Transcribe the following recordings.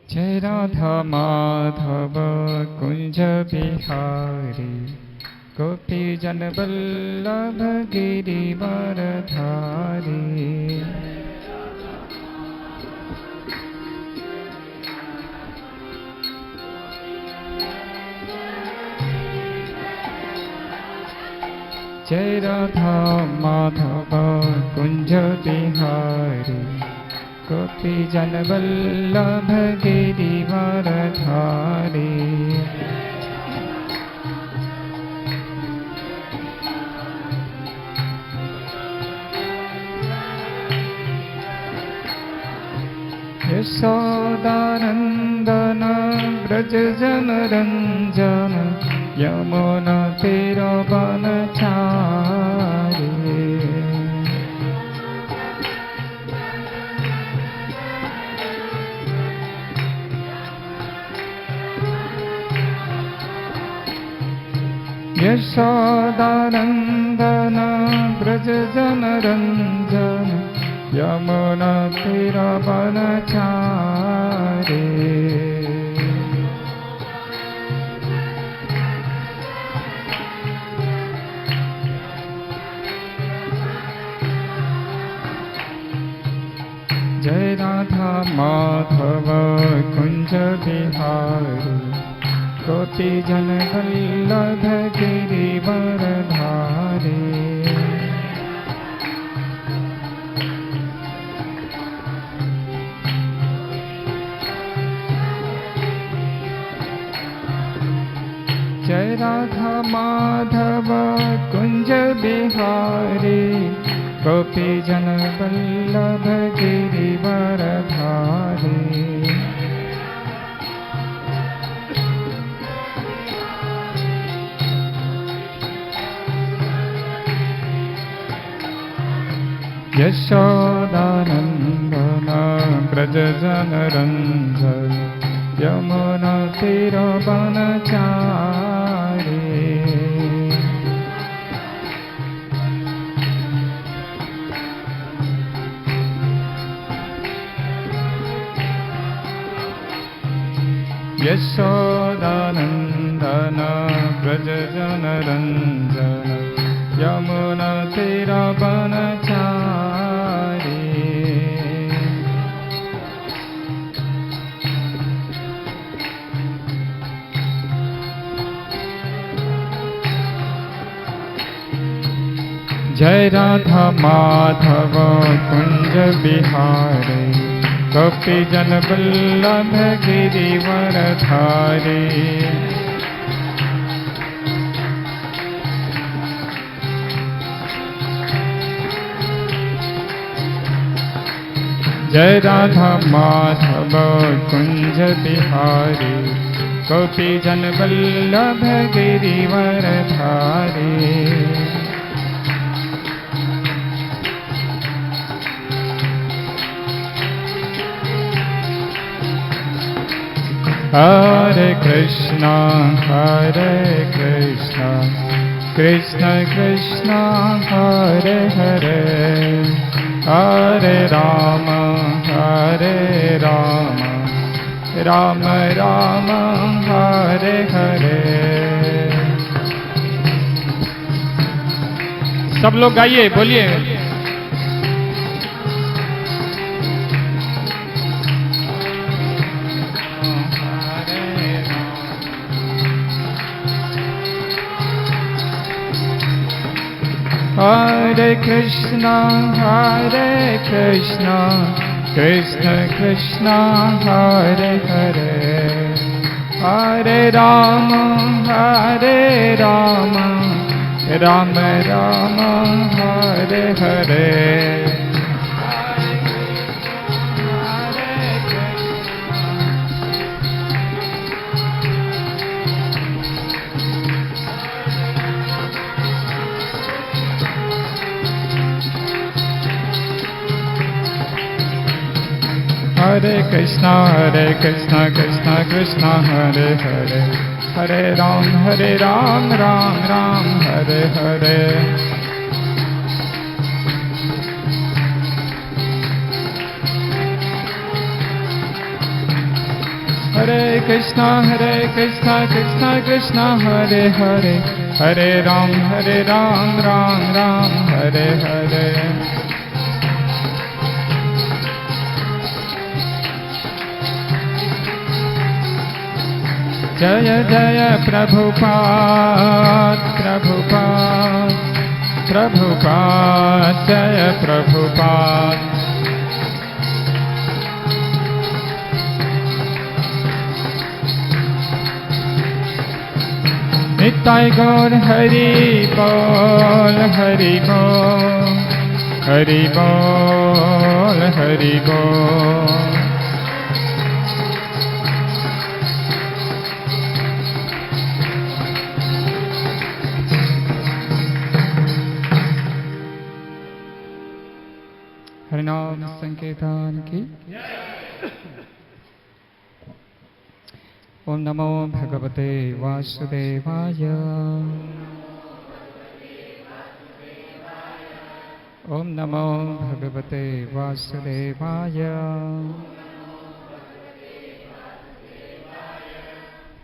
जय राधा माधव कुंज बिहारी गोपी जन वल्लभ गिरिवर धारी। जय राधा माधव कुंज बिहारी गोपी जन वल्लभ गिरिवर धारी। यशोदानंदन ब्रज जन रंजन यमुना तीर वनचारी। यशोदानंदन ब्रज जन रंजन यमुना तीर वनचारी। जय राधा माधव कुंज बिहारी गोपी जन वल्लभ गिरिवर धारी। जय राधा माधव कुंज बिहारी गोपी जन वल्लभ गिरिवर धारी। यशोदानंदन ब्रज जन रंजन यमुना तीर वनचारी। यशोदानंदन ब्रज जन रंजन यमुना तीर वनचारी। जय राधा माधव कुंज बिहारी गोपी जन वल्लभ गिरिवर धारी। जय राधा माधव कुंज बिहारी गोपी जन वल्लभ गिरिवर धारी। हरे कृष्णा कृष्ण कृष्ण हरे हरे हरे राम राम राम हरे हरे। सब लोग गाइए, बोलिए। हरे कृष्णा कृष्ण कृष्ण हरे हरे हरे राम राम राम हरे हरे। हरे Krishna Krishna Krishna Hare Hare Hare Ram Ram Ram Hare Hare. Hare Krishna Krishna Krishna Hare Hare, Hare Ram Ram Ram Hare Hare. Jaya Jaya Prabhupada, Prabhupada, Prabhupada, Jaya Prabhupada. Nittai Gaur Hari Bol, Hari Bol, Hari Bol, Hari Bol. हरिनाम संकीर्तन की। ओम नमो भगवते वासुदेवाय। ओम नमो भगवते वासुदेवाय।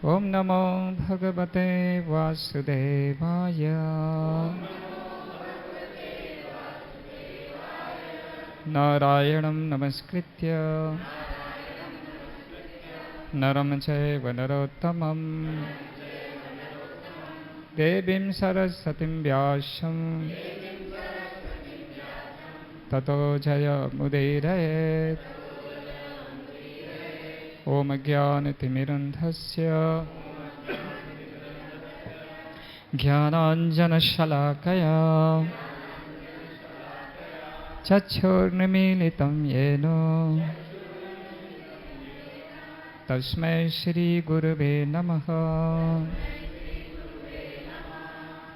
ओम नमो भगवते वासुदेवाय। नारायणं नमस्कृत्य नरं चैव नरोत्तमं देवीं सरस्वतीं व्यासं ततो जयमुदीरयेत्। ॐ ज्ञानतिमिरन्धस्य ज्ञानाञ्जनशलाकया चक्षुर्निमीलितं येन तस्मै श्री गुरुवे नमः।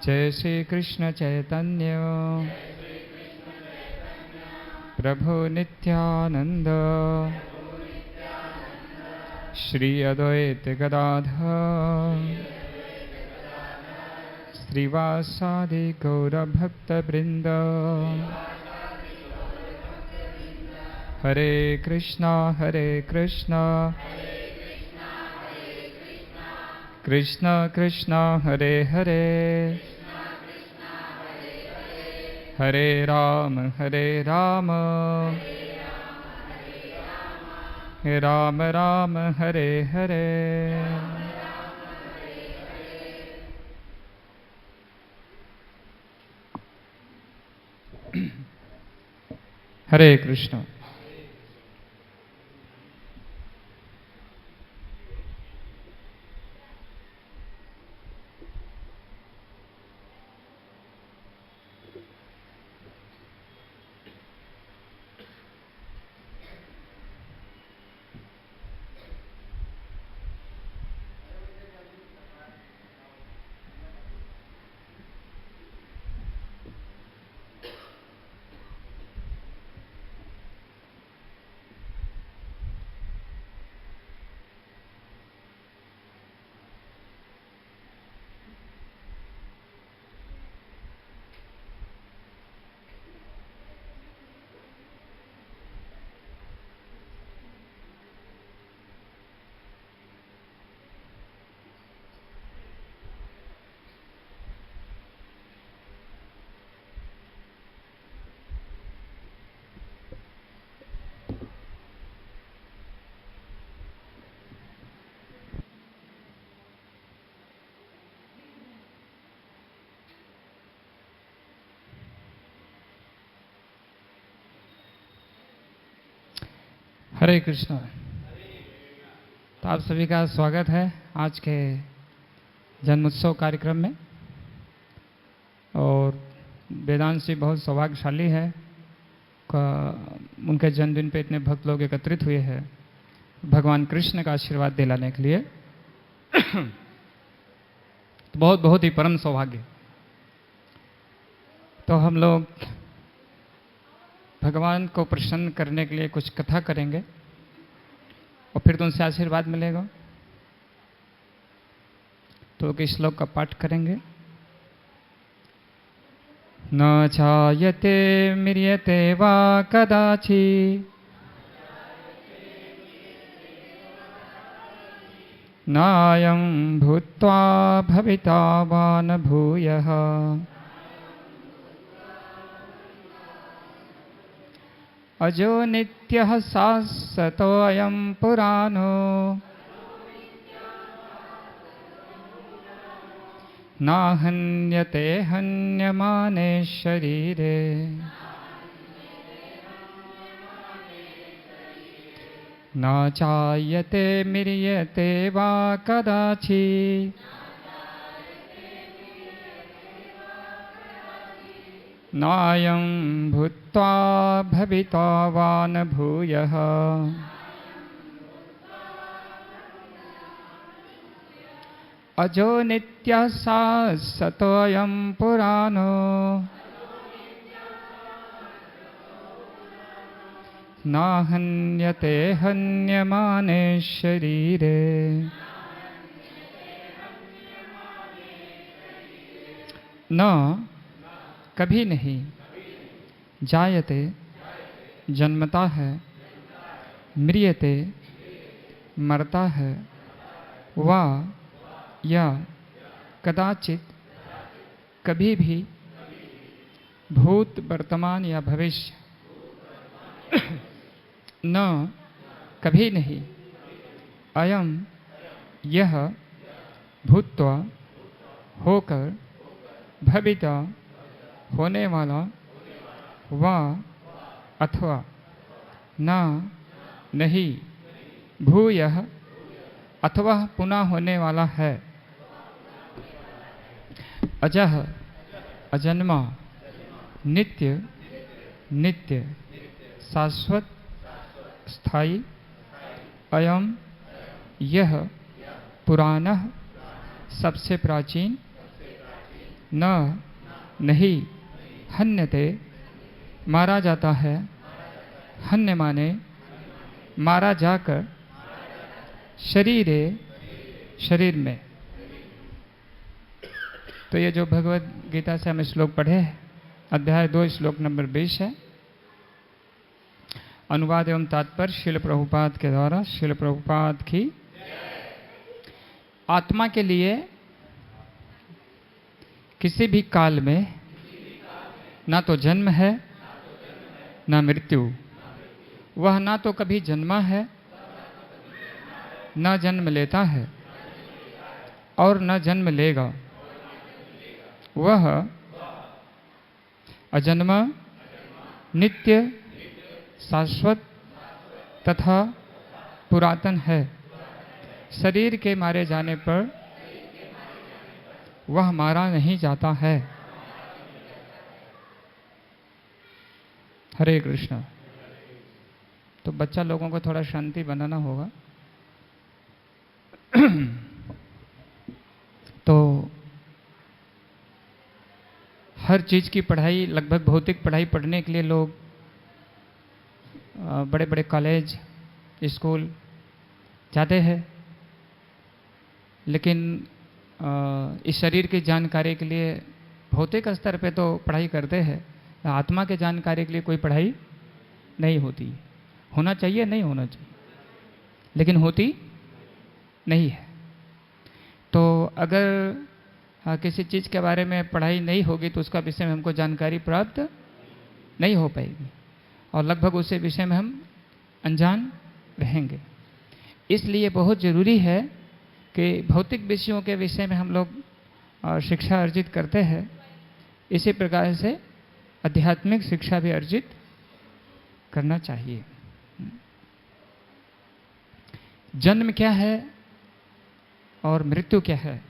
जय श्री कृष्ण चैतन्य प्रभु नित्यानंद श्री अद्वैत गदाधर श्रीवासादि गौरभक्तवृंद। हरे कृष्णा कृष्ण कृष्ण हरे हरे, हरे राम राम राम हरे हरे। हरे कृष्ण। हरे कृष्ण। तो आप सभी का स्वागत है आज के जन्मोत्सव कार्यक्रम में। और वेदांत जी बहुत सौभाग्यशाली है, उनके जन्मदिन पे इतने भक्त लोग एकत्रित हुए हैं भगवान कृष्ण का आशीर्वाद दिलाने के लिए। तो बहुत ही परम सौभाग्य। तो हम लोग भगवान को प्रसन्न करने के लिए कुछ कथा करेंगे और फिर तो उनसे आशीर्वाद मिलेगा। तो एक श्लोक का पाठ करेंगे। न चायते म्रियते वा कदाचित् नायं भूत्वा भविता वा न भूयः अजो नित्यः शाश्वतोऽयं पुराणो न हन्यते हन्यमाने शरीरे न चायते म्रियते वा कदाचित् नायं भूत्वा भविता वा न भूयः अजो नित्यः शाश्वतोऽयं पुराणो न हन्यते हन्यमाने शरीरे न कभी नहीं जायते जन्मता है म्रियते मरता है वा या कदाचित कभी भी भूत वर्तमान या भविष्य न कभी नहीं अयम यह भूत्वा होकर भविता होने वाला वा अथवा न नहीं भूयः अथवा पुनः होने वाला है अजः अजन्मा नित्य नित्य शाश्वत स्थायी अयम यह पुराणः सबसे प्राचीन न नहीं हन्यते मारा जाता है हन्य माने मारा जाकर शरीरे शरीर में। तो ये जो भगवद गीता से हम श्लोक पढ़े हैं अध्याय 2 श्लोक नंबर 20 है। अनुवाद एवं तात्पर्य श्रील प्रभुपाद के द्वारा। श्रील प्रभुपाद की आत्मा के लिए किसी भी काल में ना तो जन्म है ना मृत्यु। वह ना तो कभी जन्मा है न जन्म लेता है और न जन्म लेगा। वह अजन्मा नित्य शाश्वत तथा पुरातन है। शरीर के मारे जाने पर वह मारा नहीं जाता है। हरे कृष्ण। तो बच्चा लोगों को थोड़ा शांति बनाना होगा। तो हर चीज़ की पढ़ाई लगभग भौतिक पढ़ाई पढ़ने के लिए लोग बड़े बड़े कॉलेज स्कूल जाते हैं, लेकिन इस शरीर की जानकारी के लिए भौतिक स्तर पे तो पढ़ाई करते हैं, आत्मा के जानकारी के लिए कोई पढ़ाई नहीं होती। होना चाहिए नहीं होना चाहिए, लेकिन होती नहीं है। तो अगर किसी चीज़ के बारे में पढ़ाई नहीं होगी तो उसका विषय में हमको जानकारी प्राप्त नहीं हो पाएगी और लगभग उसे विषय में हम अनजान रहेंगे। इसलिए बहुत ज़रूरी है कि भौतिक विषयों के विषय में हम लोग शिक्षा अर्जित करते हैं, इसी प्रकार से आध्यात्मिक शिक्षा भी अर्जित करना चाहिए। जन्म क्या है और मृत्यु क्या है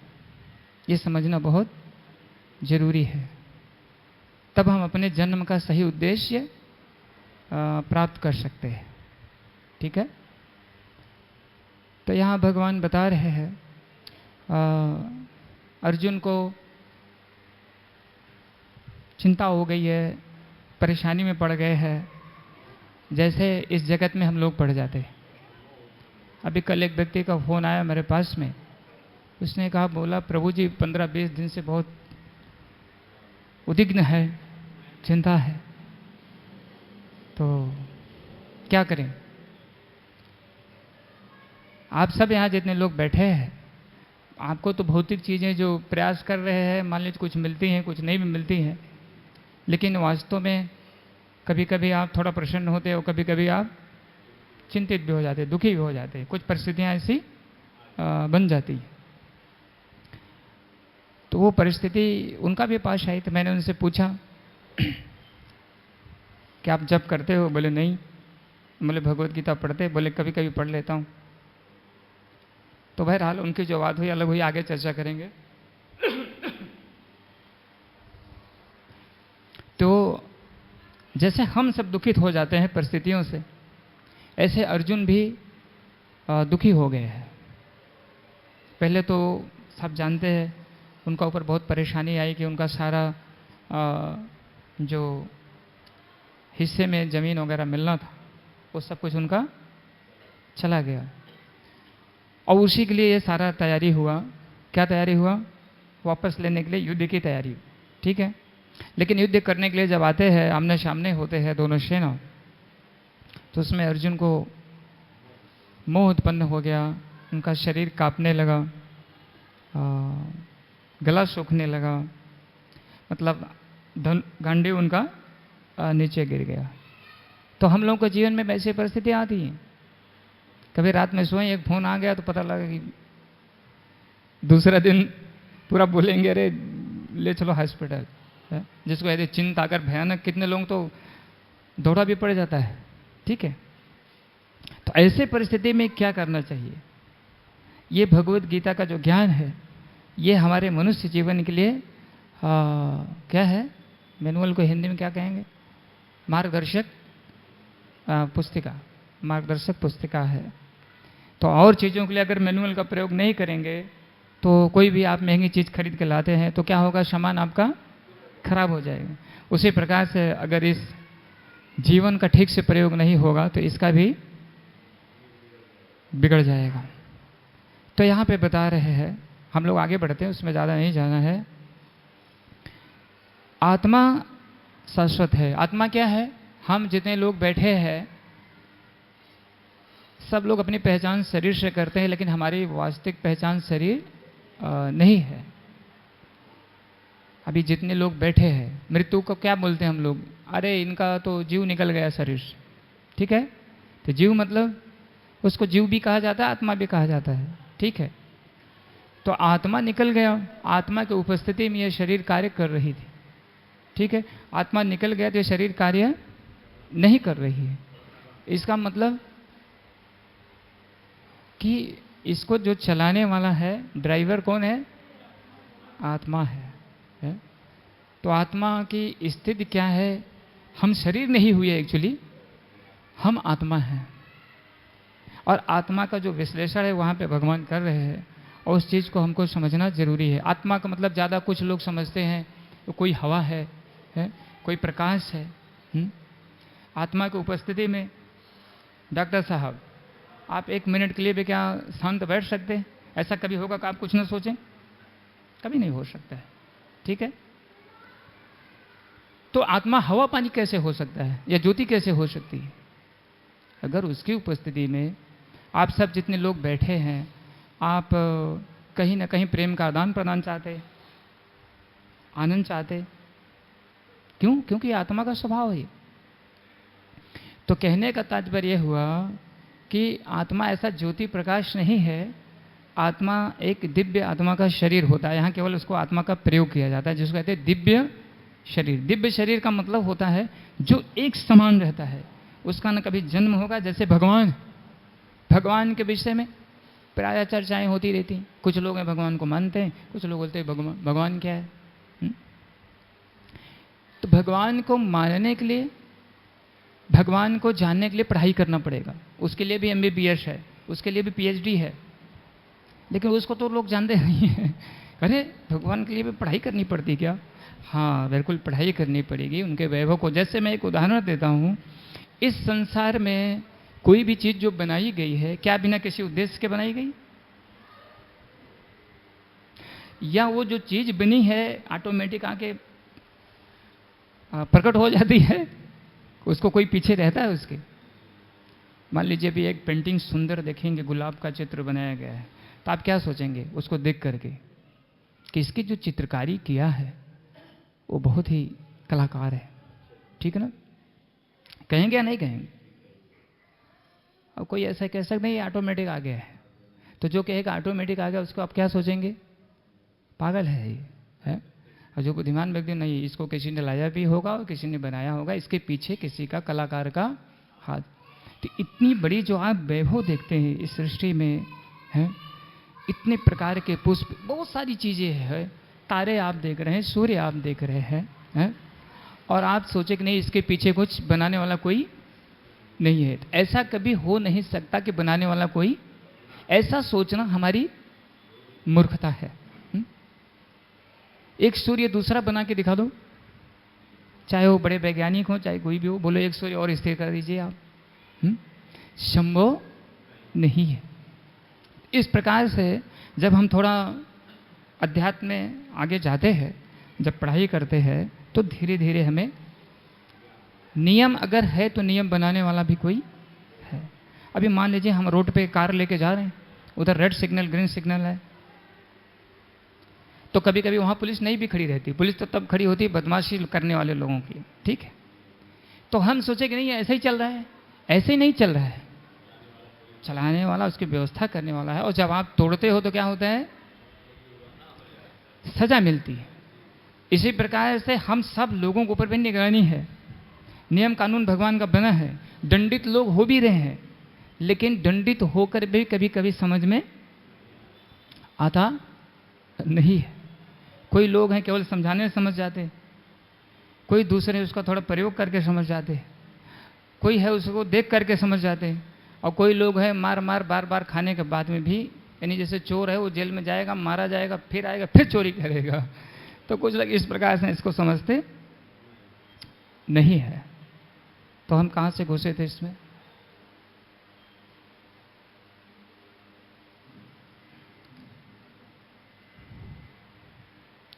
ये समझना बहुत ज़रूरी है, तब हम अपने जन्म का सही उद्देश्य प्राप्त कर सकते हैं। ठीक है। तो यहाँ भगवान बता रहे हैं अर्जुन को चिंता हो गई है, परेशानी में पड़ गए हैं, जैसे इस जगत में हम लोग पड़ जाते हैं। अभी कल एक व्यक्ति का फ़ोन आया मेरे पास में, उसने कहा, बोला प्रभु जी 15-20 दिन से बहुत उद्विग्न है, चिंता है, तो क्या करें। आप सब यहाँ जितने लोग बैठे हैं, आपको तो भौतिक चीज़ें जो प्रयास कर रहे हैं, मान लीजिए कुछ मिलती हैं, कुछ नहीं भी मिलती हैं, लेकिन वास्तव में कभी कभी आप थोड़ा प्रसन्न होते हो, कभी कभी आप चिंतित भी हो जाते, दुखी भी हो जाते, कुछ परिस्थितियाँ ऐसी बन जाती हैं। तो वो परिस्थिति उनका भी पास आई, तो मैंने उनसे पूछा कि आप जप करते हो? बोले नहीं। बोले भगवत गीता पढ़ते? बोले कभी कभी पढ़ लेता हूँ। तो बहरहाल उनकी जो बात हुई अलग हुई, आगे चर्चा करेंगे। तो जैसे हम सब दुखित हो जाते हैं परिस्थितियों से, ऐसे अर्जुन भी दुखी हो गए हैं। पहले तो सब जानते हैं उनका ऊपर बहुत परेशानी आई कि उनका सारा जो हिस्से में ज़मीन वगैरह मिलना था वो सब कुछ उनका चला गया, और उसी के लिए ये सारा तैयारी हुआ। क्या तैयारी हुआ? वापस लेने के लिए युद्ध की तैयारी, ठीक है। लेकिन युद्ध करने के लिए जब आते हैं, आमने सामने होते हैं दोनों सेना, तो उसमें अर्जुन को मोह उत्पन्न हो गया, उनका शरीर कांपने लगा, गला सूखने लगा, मतलब गांडी उनका नीचे गिर गया। तो हम लोगों के जीवन में वैसी परिस्थितियाँ आती हैं। कभी रात में सोए, एक फ़ोन आ गया तो पता लगा कि दूसरा दिन पूरा बोलेंगे अरे ले चलो हॉस्पिटल, जिसको कहते चिंता अगर भयानक, कितने लोग तो दौड़ा भी पड़ जाता है, ठीक है। तो ऐसे परिस्थिति में क्या करना चाहिए? ये भगवत गीता का जो ज्ञान है, ये हमारे मनुष्य जीवन के लिए क्या है, मैनुअल को हिंदी में क्या कहेंगे? मार्गदर्शक पुस्तिका, मार्गदर्शक पुस्तिका है। तो और चीज़ों के लिए अगर मैनुअल का प्रयोग नहीं करेंगे, तो कोई भी आप महंगी चीज़ खरीद के लाते हैं तो क्या होगा? सामान आपका खराब हो जाएगा। उसी प्रकार से अगर इस जीवन का ठीक से प्रयोग नहीं होगा तो इसका भी बिगड़ जाएगा। तो यहाँ पे बता रहे हैं, हम लोग आगे बढ़ते हैं, उसमें ज़्यादा नहीं जाना है। आत्मा शाश्वत है। आत्मा क्या है? हम जितने लोग बैठे हैं सब लोग अपनी पहचान शरीर से करते हैं, लेकिन हमारी वास्तविक पहचान शरीर नहीं है। अभी जितने लोग बैठे हैं, मृत्यु को क्या बोलते हैं हम लोग? अरे इनका तो जीव निकल गया शरीर से, ठीक है। तो जीव मतलब उसको जीव भी कहा जाता है, आत्मा भी कहा जाता है, ठीक है। तो आत्मा निकल गया, आत्मा की उपस्थिति में यह शरीर कार्य कर रही थी, ठीक है। आत्मा निकल गया तो ये शरीर कार्य नहीं कर रही है। इसका मतलब कि इसको जो चलाने वाला है, ड्राइवर कौन है? आत्मा है? तो आत्मा की स्थिति क्या है? हम शरीर नहीं हुए एक्चुअली, हम आत्मा हैं। और आत्मा का जो विश्लेषण है वहाँ पे भगवान कर रहे हैं, और उस चीज़ को हमको समझना जरूरी है। आत्मा का मतलब ज़्यादा कुछ लोग समझते हैं तो कोई हवा है, कोई प्रकाश है। आत्मा की उपस्थिति में डॉक्टर साहब आप 1 मिनट के लिए भी क्या शांत बैठ सकते हैं? ऐसा कभी होगा कि आप कुछ न सोचें? कभी नहीं हो सकता है, ठीक है। तो आत्मा हवा पानी कैसे हो सकता है, या ज्योति कैसे हो सकती है? अगर उसकी उपस्थिति में आप सब जितने लोग बैठे हैं, आप कहीं ना कहीं प्रेम का आदान प्रदान चाहते, आनंद चाहते। क्यों? क्योंकि आत्मा का स्वभाव है। तो कहने का तात्पर्य यह हुआ कि आत्मा ऐसा ज्योति प्रकाश नहीं है, आत्मा एक दिव्य आत्मा का शरीर होता है। यहाँ केवल उसको आत्मा का प्रयोग किया जाता है, जिसको कहते हैं दिव्य शरीर। दिव्य शरीर का मतलब होता है जो एक समान रहता है, उसका न कभी जन्म होगा। जैसे भगवान के विषय में प्रायः चर्चाएं होती रहती। कुछ लोग हैं भगवान को मानते हैं, कुछ लोग बोलते हैं भगवान क्या है। तो भगवान को मानने के लिए, भगवान को जानने के लिए पढ़ाई करना पड़ेगा। उसके लिए भी MBBS है, उसके लिए भी PhD है, लेकिन उसको तो लोग जानते नहीं हैं। अरे भगवान के लिए भी पढ़ाई करनी पड़ती क्या? हाँ, बिल्कुल पढ़ाई करनी पड़ेगी उनके वैभव को। जैसे मैं एक उदाहरण देता हूँ, इस संसार में कोई भी चीज़ जो बनाई गई है, क्या बिना किसी उद्देश्य के बनाई गई? या वो जो चीज़ बनी है ऑटोमेटिक आके प्रकट हो जाती है? उसको कोई पीछे रहता है उसके? मान लीजिए भी एक पेंटिंग सुंदर देखेंगे, गुलाब का चित्र बनाया गया है, तो आप क्या सोचेंगे उसको देख करके कि इसकी जो चित्रकारी किया है वो बहुत ही कलाकार है, ठीक है ना? कहेंगे या नहीं कहेंगे? और कोई ऐसा कह सकते नहीं ऑटोमेटिक आ गया है, तो जो कहेगा ऑटोमेटिक आ गया उसको आप क्या सोचेंगे? पागल है ये, है? और जो बुद्धिमान व्यक्ति नहीं, इसको किसी ने लाया भी होगा और किसी ने बनाया होगा, इसके पीछे किसी का कलाकार का हाथ। तो इतनी बड़ी जो आप वैभव देखते हैं इस सृष्टि में, है, इतने प्रकार के पुष्प, बहुत सारी चीजें हैं, तारे आप देख रहे हैं, सूर्य आप देख रहे हैं, है? और आप सोचे कि नहीं इसके पीछे कुछ बनाने वाला कोई नहीं है। तो ऐसा कभी हो नहीं सकता कि बनाने वाला कोई, ऐसा सोचना हमारी मूर्खता है। एक सूर्य दूसरा बना के दिखा दो, चाहे वो बड़े वैज्ञानिक हो चाहे कोई भी हो, बोलो एक सूर्य और स्थिर कर दीजिए आप, संभव नहीं है। इस प्रकार से जब हम थोड़ा अध्यात्म में आगे जाते हैं, जब पढ़ाई करते हैं, तो धीरे धीरे हमें नियम अगर है तो नियम बनाने वाला भी कोई है। अभी मान लीजिए हम रोड पे कार लेके जा रहे हैं, उधर रेड सिग्नल ग्रीन सिग्नल है, तो कभी कभी वहां पुलिस नहीं भी खड़ी रहती। पुलिस तो तब खड़ी होती है बदमाशी करने वाले लोगों की, ठीक है? तो हम सोचे कि नहीं ऐसे ही चल रहा है, ऐसे ही नहीं चल रहा है, चलाने वाला उसकी व्यवस्था करने वाला है। और जब आप तोड़ते हो तो क्या होता है? सजा मिलती है। इसी प्रकार से हम सब लोगों के ऊपर भी निगरानी है, नियम कानून भगवान का बना है। दंडित लोग हो भी रहे हैं, लेकिन दंडित होकर भी कभी कभी समझ में आता नहीं है। कोई लोग हैं केवल समझाने में समझ जाते, कोई दूसरे उसका थोड़ा प्रयोग करके समझ जाते, कोई है उसको देख करके समझ जाते, और कोई लोग हैं मार मार बार बार खाने के बाद में भी, यानी जैसे चोर है वो जेल में जाएगा, मारा जाएगा, फिर आएगा, फिर चोरी करेगा। तो कुछ लोग इस प्रकार से इसको समझते नहीं है। तो हम कहाँ से घुसे थे इसमें?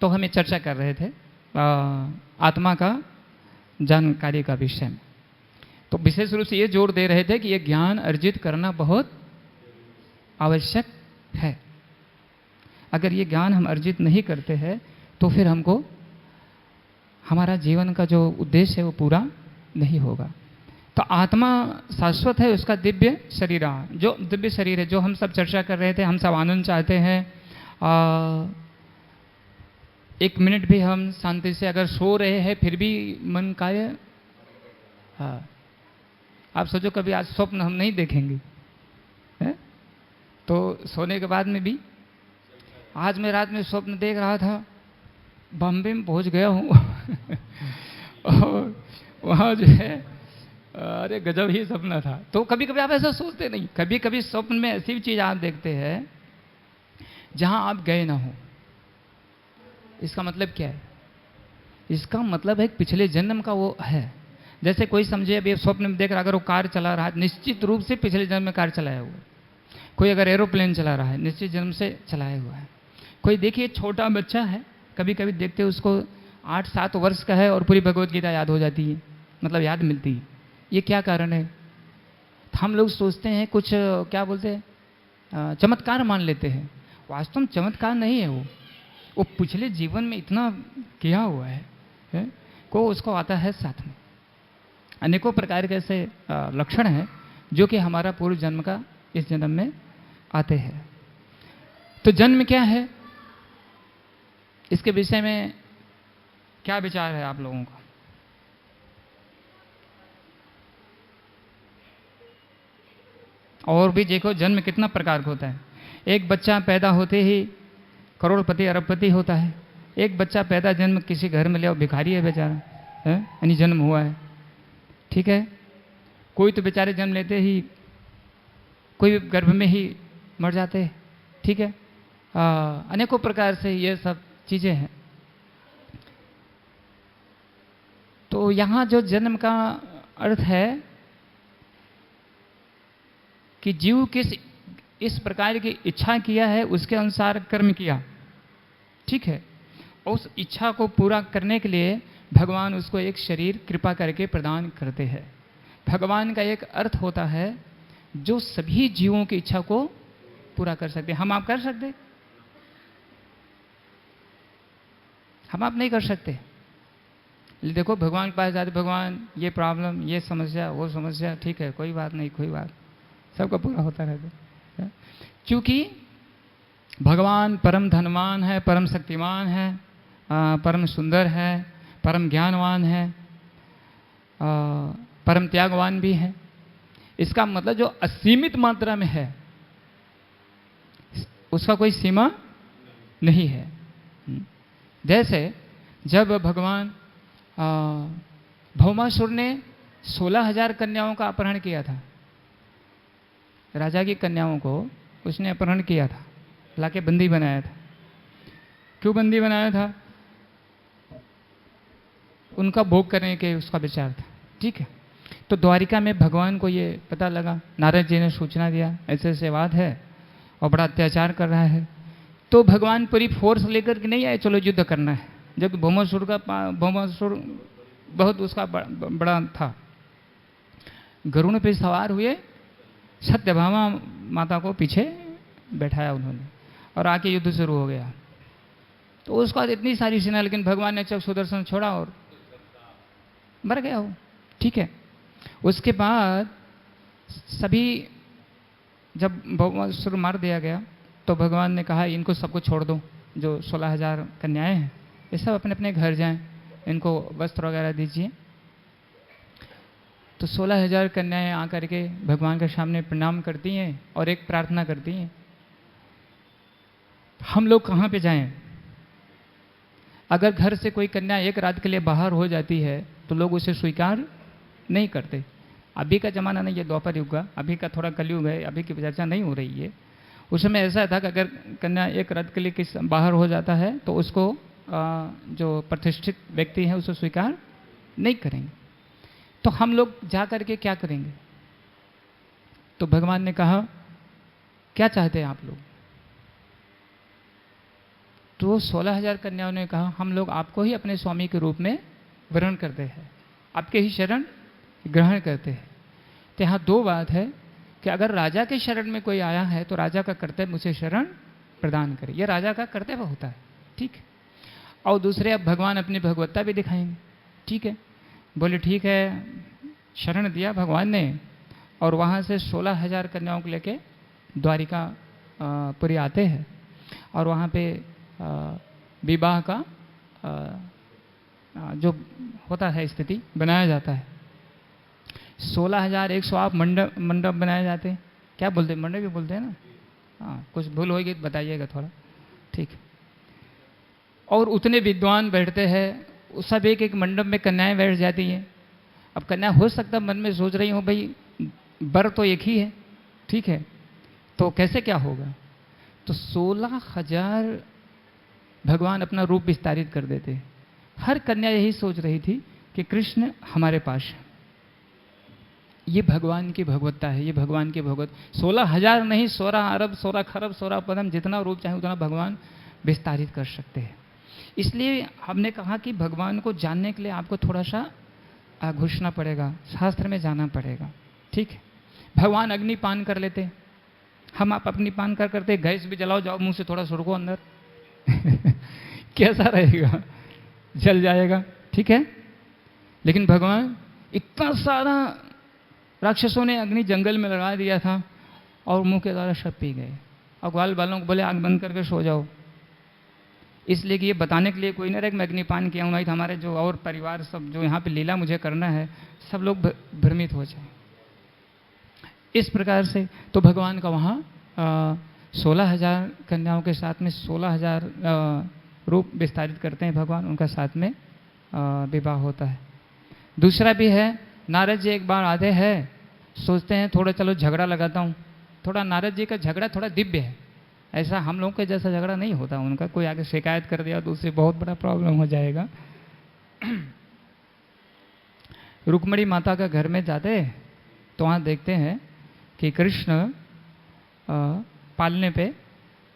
तो हम ये चर्चा कर रहे थे आत्मा का जानकारी का विषय में। तो विशेष रूप से ये जोर दे रहे थे कि ये ज्ञान अर्जित करना बहुत आवश्यक है। अगर ये ज्ञान हम अर्जित नहीं करते हैं तो फिर हमको हमारा जीवन का जो उद्देश्य है वो पूरा नहीं होगा। तो आत्मा शाश्वत है, उसका दिव्य शरीर, जो दिव्य शरीर है, जो हम सब चर्चा कर रहे थे, हम सब आनंद चाहते हैं। एक मिनट भी हम शांति से अगर सो रहे हैं फिर भी मन काय, हाँ, आप सोचो कभी आज स्वप्न हम नहीं देखेंगे, है? तो सोने के बाद में भी, आज मैं रात में स्वप्न देख रहा था, बॉम्बे में पहुंच गया हूँ और वहाँ जो है, अरे गजब ही सपना था। तो कभी कभी आप ऐसा सोचते नहीं, कभी कभी स्वप्न में ऐसी भी चीज आप देखते हैं जहां आप गए ना हो। इसका मतलब क्या है? इसका मतलब है पिछले जन्म का वो है। जैसे कोई समझे अभी स्वप्न में देख रहा, अगर वो कार चला रहा है निश्चित रूप से पिछले जन्म में कार चलाया हुआ है। कोई अगर एरोप्लेन चला रहा है निश्चित जन्म से चलाया हुआ है। कोई देखिए छोटा बच्चा है, कभी कभी देखते उसको 8-7 वर्ष का है और पूरी भगवत गीता याद हो जाती है, मतलब याद मिलती है। ये क्या कारण है? हम लोग सोचते हैं कुछ क्या बोलते हैं, चमत्कार मान लेते हैं। वास्तव में चमत्कार नहीं है, वो पिछले जीवन में इतना किया हुआ है को उसको आता है साथ में। अनेकों प्रकार के ऐसे लक्षण हैं जो कि हमारा पूर्व जन्म का इस जन्म में आते हैं। तो जन्म क्या है, इसके विषय में क्या विचार है आप लोगों का? और भी देखो जन्म कितना प्रकार का होता है। एक बच्चा पैदा होते ही करोड़पति अरबपति होता है। एक बच्चा पैदा जन्म किसी घर में ले और भिखारी है बेचारा, है, यानी जन्म हुआ है, ठीक है। कोई तो बेचारे जन्म लेते ही कोई गर्भ में ही मर जाते हैं, ठीक है। अनेकों प्रकार से ये सब चीजें हैं। तो यहाँ जो जन्म का अर्थ है कि जीव किस इस प्रकार की इच्छा किया है उसके अनुसार कर्म किया, ठीक है। उस इच्छा को पूरा करने के लिए भगवान उसको एक शरीर कृपा करके प्रदान करते हैं। भगवान का एक अर्थ होता है जो सभी जीवों की इच्छा को पूरा कर सकते। हम आप कर सकते? हम आप नहीं कर सकते। देखो भगवान के पास जाते, भगवान ये प्रॉब्लम, ये समस्या, वो समस्या, ठीक है कोई बात नहीं, कोई बात, सबका पूरा होता रहता है। क्योंकि भगवान परम धनवान है, परम शक्तिमान है, परम सुंदर है, परम ज्ञानवान है, परम त्यागवान भी है। इसका मतलब जो असीमित मात्रा में है उसका कोई सीमा नहीं है। जैसे जब भगवान भौमासुर ने 16,000 कन्याओं का अपहरण किया था, राजा की कन्याओं को उसने अपहरण किया था, लाके बंदी बनाया था। क्यों बंदी बनाया था? उनका भोग करने के उसका विचार था, ठीक है। तो द्वारिका में भगवान को ये पता लगा, नारद जी ने सूचना दिया ऐसे ऐसे बात है और बड़ा अत्याचार कर रहा है। तो भगवान पूरी फोर्स लेकर के नहीं आए, चलो युद्ध करना है। जब भौमासुर बहुत उसका बड़ा था, गरुड़ पे सवार हुए, सत्यभामा माता को पीछे बैठाया उन्होंने और आके युद्ध शुरू हो गया। तो उसके बाद इतनी सारी सेना, लेकिन भगवान ने चक सुदर्शन छोड़ा और मर गया वो, ठीक है। उसके बाद सभी जब भौमासुर मार दिया गया तो भगवान ने कहा इनको सबको छोड़ दो, जो 16,000 कन्याएं हैं ये सब अपने अपने घर जाएं, इनको वस्त्र वगैरह दीजिए। तो 16,000 कन्याएं आकर के भगवान के सामने प्रणाम करती हैं और एक प्रार्थना करती हैं, हम लोग कहाँ पे जाएं? अगर घर से कोई कन्या एक रात के लिए बाहर हो जाती है तो लोग उसे स्वीकार नहीं करते। अभी का जमाना नहीं, ये द्वापर युग का, अभी का थोड़ा कलयुग है, अभी की चर्चा नहीं हो रही है। उस समय ऐसा था कि अगर कन्या एक रात के लिए किस बाहर हो जाता है तो उसको जो प्रतिष्ठित व्यक्ति है उसे स्वीकार नहीं करेंगे। तो हम लोग जा करके क्या करेंगे? तो भगवान ने कहा क्या चाहते हैं आप लोग? तो 16,000 कन्याओं ने कहा हम लोग आपको ही अपने स्वामी के रूप में वरण करते हैं, आपके ही शरण ग्रहण करते हैं। तो यहाँ दो बात है कि अगर राजा के शरण में कोई आया है तो राजा का कर्तव्य उसे शरण प्रदान करे, यह राजा का कर्तव्य होता है, ठीक है। और दूसरे अब भगवान अपनी भगवत्ता भी दिखाएंगे, ठीक है। बोले ठीक है, शरण दिया भगवान ने और वहाँ से 16,000 कन्याओं को लेके द्वारिका पुरी आते हैं और वहाँ पे विवाह का जो होता है स्थिति बनाया जाता है। 16,108 मंडप बनाए जाते हैं, क्या बोलते हैं, मंडप भी बोलते हैं ना, हाँ कुछ भूल होगी तो बताइएगा थोड़ा, ठीक। और उतने विद्वान बैठते हैं, सब एक एक मंडप में कन्याएं बैठ जाती हैं। अब कन्या हो सकता मन में सोच रही हो भाई वर तो एक ही है, ठीक है, तो कैसे क्या होगा? तो 16,000 भगवान अपना रूप विस्तारित कर देते। हर कन्या यही सोच रही थी कि कृष्ण हमारे पास है। ये भगवान की भगवत्ता है, ये भगवान की भगवत। 16,000 नहीं, 16 अरब, 16 खरब, 16 पदम, जितना रूप चाहे उतना भगवान विस्तारित कर सकते हैं। इसलिए हमने कहा कि भगवान को जानने के लिए आपको थोड़ा सा घुसना पड़ेगा, शास्त्र में जाना पड़ेगा, ठीक है। भगवान अग्निपान कर लेते, हम आप अग्निपान करते, गैस भी जलाओ, जाओ मुंह से थोड़ा सुरको अंदर कैसा रहेगा? जल जाएगा, ठीक है। लेकिन भगवान इतना सारा राक्षसों ने अग्नि जंगल में लगा दिया था और मुंह के द्वारा सब पी गए और ग्वाल बालों को बोले आग बंद करके सो जाओ। इसलिए कि ये बताने के लिए कोई ना रहे कि मैं अग्निपान किया हूँ, नहीं तो हमारे जो और परिवार सब जो यहाँ पे लीला मुझे करना है सब लोग भ्रमित हो जाए। इस प्रकार से तो भगवान का वहाँ 16,000 कन्याओं के साथ में 16,000 रूप विस्तारित करते हैं भगवान, उनका साथ में विवाह होता है। दूसरा भी है, नारद जी एक बार आते हैं, सोचते हैं थोड़ा चलो झगड़ा लगाता हूँ। थोड़ा नारद जी का झगड़ा थोड़ा दिव्य है, ऐसा हम लोगों के जैसा झगड़ा नहीं होता उनका। कोई आगे शिकायत कर दिया तो उससे बहुत बड़ा प्रॉब्लम हो जाएगा। रुक्मिणी माता का घर में जाते तो वहाँ देखते हैं कि कृष्ण पालने पे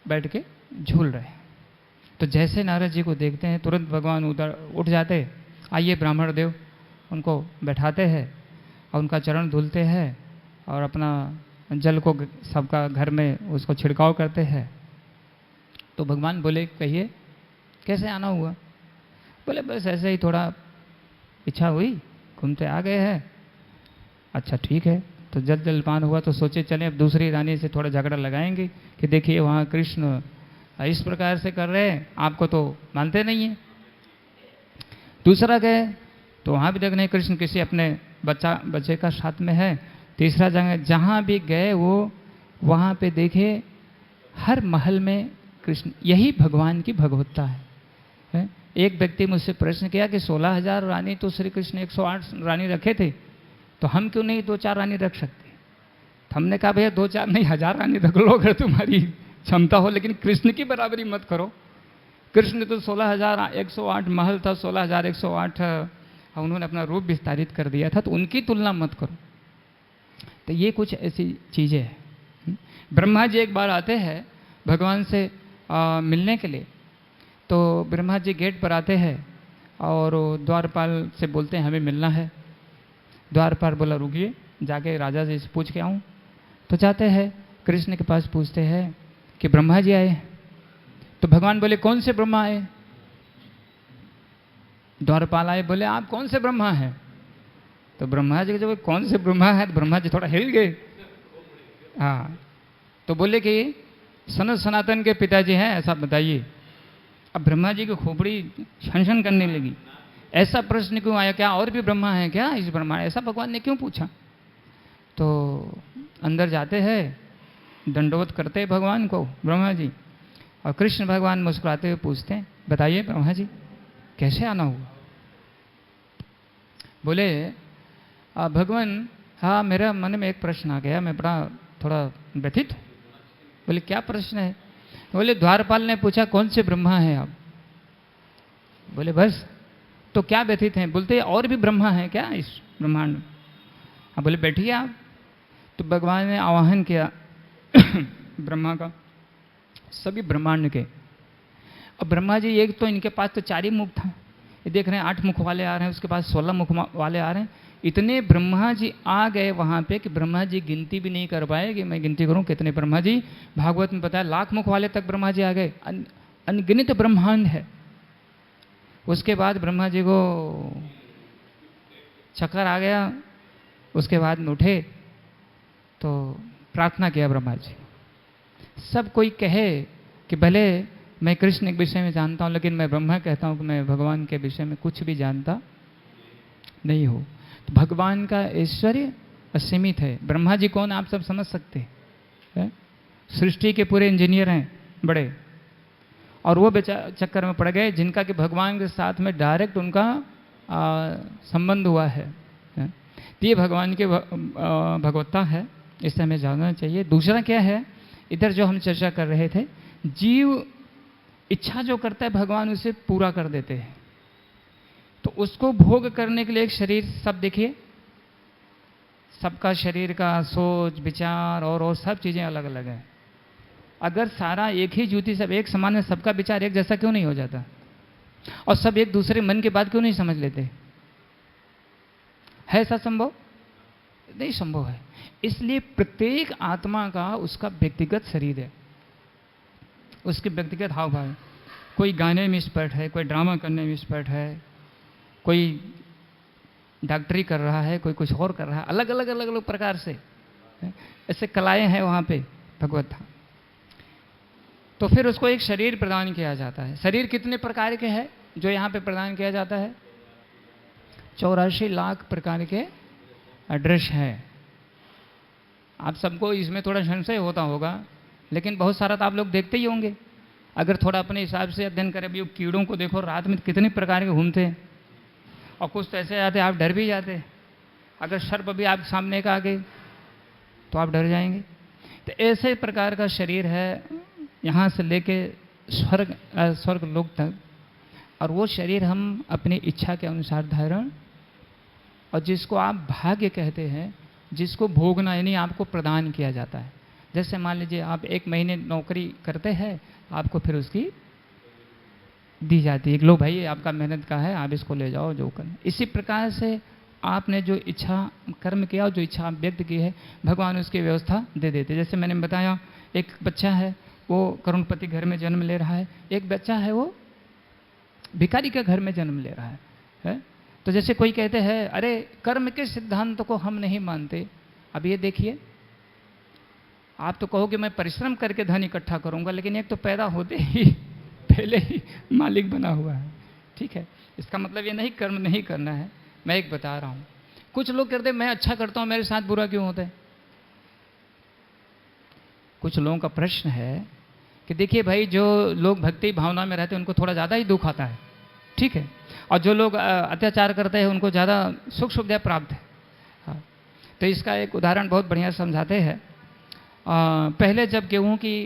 बैठ के झूल रहे। तो जैसे नारद जी को देखते हैं तुरंत भगवान उधर उठ जाते, आइए ब्राह्मण देव, उनको बैठाते हैं और उनका चरण धुलते हैं और अपना जल को सबका घर में उसको छिड़काव करते हैं। तो भगवान बोले कहिए कैसे आना हुआ? बोले बस ऐसे ही थोड़ा इच्छा हुई, घूमते आ गए हैं। अच्छा ठीक है, तो जल जलपान हुआ तो सोचे चले अब दूसरी रानी से थोड़ा झगड़ा लगाएंगे कि देखिए वहाँ कृष्ण इस प्रकार से कर रहे हैं, आपको तो मानते नहीं हैं। दूसरा गए तो वहाँ भी देखने कृष्ण किसी अपने बच्चे का साथ में है। तीसरा जगह जहाँ भी गए वो वहाँ पे देखे हर महल में कृष्ण, यही भगवान की भगवत्ता है। एक व्यक्ति मुझसे प्रश्न किया कि 16,000 रानी तो श्री कृष्ण 108 रानी रखे थे, तो हम क्यों नहीं 2-4 रानी रख सकते? हमने कहा भैया 2-4 नहीं 1000 रानी रख लो अगर तुम्हारी क्षमता हो, लेकिन कृष्ण की बराबरी मत करो। कृष्ण तो 16,108 महल था, 16,108 उन्होंने अपना रूप विस्तारित कर दिया था, तो उनकी तुलना मत करो। तो ये कुछ ऐसी चीज़ें हैं। ब्रह्मा जी एक बार आते हैं भगवान से मिलने के लिए, तो ब्रह्मा जी गेट पर आते हैं और द्वारपाल से बोलते हैं हमें मिलना है। द्वारपाल बोला रुकिए, जाके राजा जी से पूछ के आऊँ। तो जाते हैं कृष्ण के पास, पूछते हैं कि ब्रह्मा जी आए। तो भगवान बोले कौन से ब्रह्मा आए? द्वारपाल आए, बोले आप कौन से ब्रह्मा हैं? तो ब्रह्मा जी जब कौन से ब्रह्मा है, तो ब्रह्मा जी थोड़ा हिल गए। हाँ, तो बोले कि सनातन के पिताजी हैं, ऐसा बताइए। अब ब्रह्मा जी की खोपड़ी छन करने लगी, ऐसा प्रश्न क्यों आया? क्या और भी ब्रह्मा है क्या इस ब्रह्मांड? ऐसा भगवान ने क्यों पूछा? तो अंदर जाते हैं, दंडवत करते हैं भगवान को ब्रह्मा जी, और कृष्ण भगवान मुस्कुराते हुए पूछते हैं बताइए ब्रह्मा जी कैसे आना हुआ? बोले भगवान हाँ मेरा मन में एक प्रश्न आ गया, मैं बड़ा थोड़ा व्यथित हूँ। बोले क्या प्रश्न है? बोले द्वारपाल ने पूछा कौन से ब्रह्मा हैं आप? बोले बस, तो क्या व्यथित हैं? बोलते और भी ब्रह्मा हैं क्या इस ब्रह्मांड में? हाँ, बोले बैठिए आप। तो भगवान ने आवाहन किया ब्रह्मा का, सभी ब्रह्मांड के। अब ब्रह्मा जी एक तो इनके पास तो 4 ही मुख था, ये देख रहे हैं 8 मुख वाले आ रहे हैं, उसके पास 16 मुख वाले आ रहे हैं। इतने ब्रह्मा जी आ गए वहाँ पे कि ब्रह्मा जी गिनती भी नहीं कर पाए कि मैं गिनती करूँ कितने ब्रह्मा जी। भागवत में बताया लाख मुख वाले तक ब्रह्मा जी आ गए, अनगिनत ब्रह्मांड है। उसके बाद ब्रह्मा जी को चक्कर आ गया, उसके बाद में उठे तो प्रार्थना किया ब्रह्मा जी। सब कोई कहे कि भले मैं कृष्ण के विषय में जानता हूँ, लेकिन मैं ब्रह्मा कहता हूँ कि मैं भगवान के विषय में कुछ भी जानता नहीं हूँ। तो भगवान का ऐश्वर्य असीमित है। ब्रह्मा जी कौन आप सब समझ सकते हैं? सृष्टि के पूरे इंजीनियर हैं बड़े, और वो चक्कर में पड़ गए जिनका कि भगवान के साथ में डायरेक्ट उनका संबंध हुआ है। ये भगवान के भगवत्ता है, इससे हमें जानना चाहिए। दूसरा क्या है, इधर जो हम चर्चा कर रहे थे, जीव इच्छा जो करता है भगवान उसे पूरा कर देते हैं। तो उसको भोग करने के लिए एक शरीर, सब देखिए सबका शरीर का सोच विचार और सब चीज़ें अलग अलग हैं। अगर सारा एक ही जूती सब एक समान है, सबका विचार एक जैसा क्यों नहीं हो जाता? और सब एक दूसरे मन की बात क्यों नहीं समझ लेते? है ऐसा संभव? नहीं संभव है। इसलिए प्रत्येक आत्मा का उसका व्यक्तिगत शरीर है, उसके व्यक्तिगत हाव भाव। कोई गाने में एक्सपर्ट है, कोई ड्रामा करने में एक्सपर्ट है, कोई डॉक्टरी कर रहा है, कोई कुछ और कर रहा है, अलग अलग अलग अलग प्रकार से ऐसे कलाएं हैं वहाँ पे भगवत धाम। तो फिर उसको एक शरीर प्रदान किया जाता है। शरीर कितने प्रकार के हैं जो यहाँ पे प्रदान किया जाता है? 84 लाख प्रकार के ड्रेस है। आप सबको इसमें थोड़ा संशय होता होगा, लेकिन बहुत सारा तो आप लोग देखते ही होंगे। अगर थोड़ा अपने हिसाब से अध्ययन करें, अभी कीड़ों को देखो रात में कितने प्रकार के घूमते हैं, और कुछ तो ऐसे आते आप डर भी जाते। अगर सर्प भी आप सामने का आ गए तो आप डर जाएंगे। तो ऐसे प्रकार का शरीर है यहाँ से लेके स्वर्ग लोक तक, और वो शरीर हम अपनी इच्छा के अनुसार धारण, और जिसको आप भाग्य कहते हैं, जिसको भोगना यानी आपको प्रदान किया जाता है। जैसे मान लीजिए आप 1 महीने नौकरी करते हैं, आपको फिर उसकी दी जाती है, लो भाई आपका मेहनत का है, आप इसको ले जाओ जो करना। इसी प्रकार से आपने जो इच्छा कर्म किया, जो इच्छा आप व्यक्त की है, भगवान उसकी व्यवस्था दे देते। जैसे मैंने बताया, एक बच्चा है वो करोड़पति घर में जन्म ले रहा है, एक बच्चा है वो भिखारी के घर में जन्म ले रहा है? तो जैसे कोई कहते हैं अरे कर्म के सिद्धांत को हम नहीं मानते। अब ये देखिए, आप तो कहोगे मैं परिश्रम करके धन इकट्ठा करूंगा, लेकिन एक तो पैदा होते ही पहले ही मालिक बना हुआ है। ठीक है, इसका मतलब ये नहीं कर्म नहीं करना है। मैं एक बता रहा हूं, कुछ लोग कहते हैं मैं अच्छा करता हूं, मेरे साथ बुरा क्यों होता है? कुछ लोगों का प्रश्न है कि देखिए भाई, जो लोग भक्ति भावना में रहते हैं उनको थोड़ा ज़्यादा ही दुख आता है, ठीक है, और जो लोग अत्याचार करते हैं उनको ज़्यादा सुख सुविधा प्राप्त है। हाँ, तो इसका एक उदाहरण बहुत बढ़िया समझाते हैं। पहले जब गेहूं की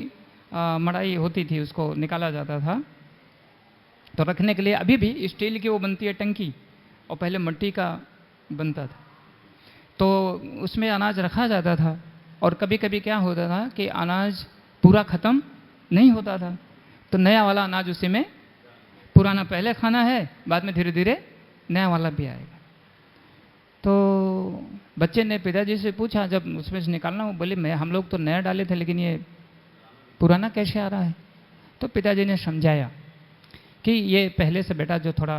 मड़ाई होती थी, उसको निकाला जाता था, तो रखने के लिए अभी भी स्टील की वो बनती है टंकी, और पहले मिट्टी का बनता था, तो उसमें अनाज रखा जाता था। और कभी कभी क्या होता था कि अनाज पूरा ख़त्म नहीं होता था, तो नया वाला अनाज उसी में, पुराना पहले खाना है, बाद में धीरे धीरे नया वाला भी आएगा। तो बच्चे ने पिताजी से पूछा, जब उसमें से निकालना, वो बोले मैं हम लोग तो नया डाले थे, लेकिन ये पुराना कैसे आ रहा है? तो पिताजी ने समझाया कि ये पहले से बेटा जो थोड़ा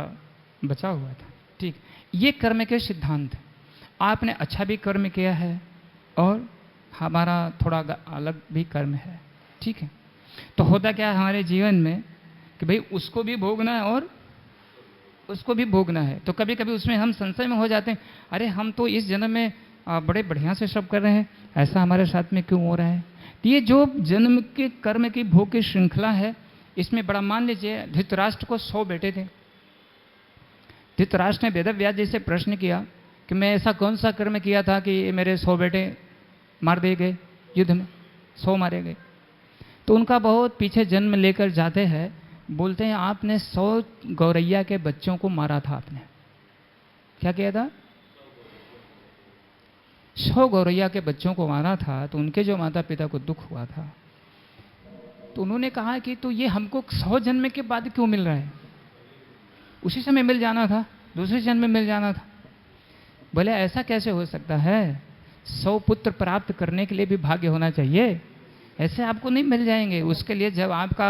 बचा हुआ था। ठीक, ये कर्म के सिद्धांत। आपने अच्छा भी कर्म किया है और हमारा थोड़ा अलग भी कर्म है, ठीक है। तो होता क्या है हमारे जीवन में कि भाई उसको भी भोगना है और उसको भी भोगना है। तो कभी कभी उसमें हम संशय में हो जाते हैं, अरे हम तो इस जन्म में बड़े बढ़िया से सब कर रहे हैं, ऐसा हमारे साथ में क्यों हो रहा है? तो ये जो जन्म के कर्म की भोग की श्रृंखला है, इसमें बड़ा, मान लीजिए धृतराष्ट्र को 100 बेटे थे। धृतराष्ट्र ने वेदव्यास जी से प्रश्न किया कि मैं ऐसा कौन सा कर्म किया था कि मेरे 100 बेटे मार दिए गए, युद्ध में 100 मारे गए? तो उनका बहुत पीछे जन्म लेकर जाते हैं, बोलते हैं आपने 100 गौरैया के बच्चों को मारा था। आपने क्या किया था? 100 गौरैया के बच्चों को मारा था। तो उनके जो माता पिता को दुख हुआ था, तो उन्होंने कहा कि तो ये हमको 100 जन्म के बाद क्यों मिल रहा है? उसी समय मिल जाना था, दूसरे जन्म में मिल जाना था। बोले ऐसा कैसे हो सकता है? 100 पुत्र प्राप्त करने के लिए भी भाग्य होना चाहिए, ऐसे आपको नहीं मिल जाएंगे। उसके लिए जब आपका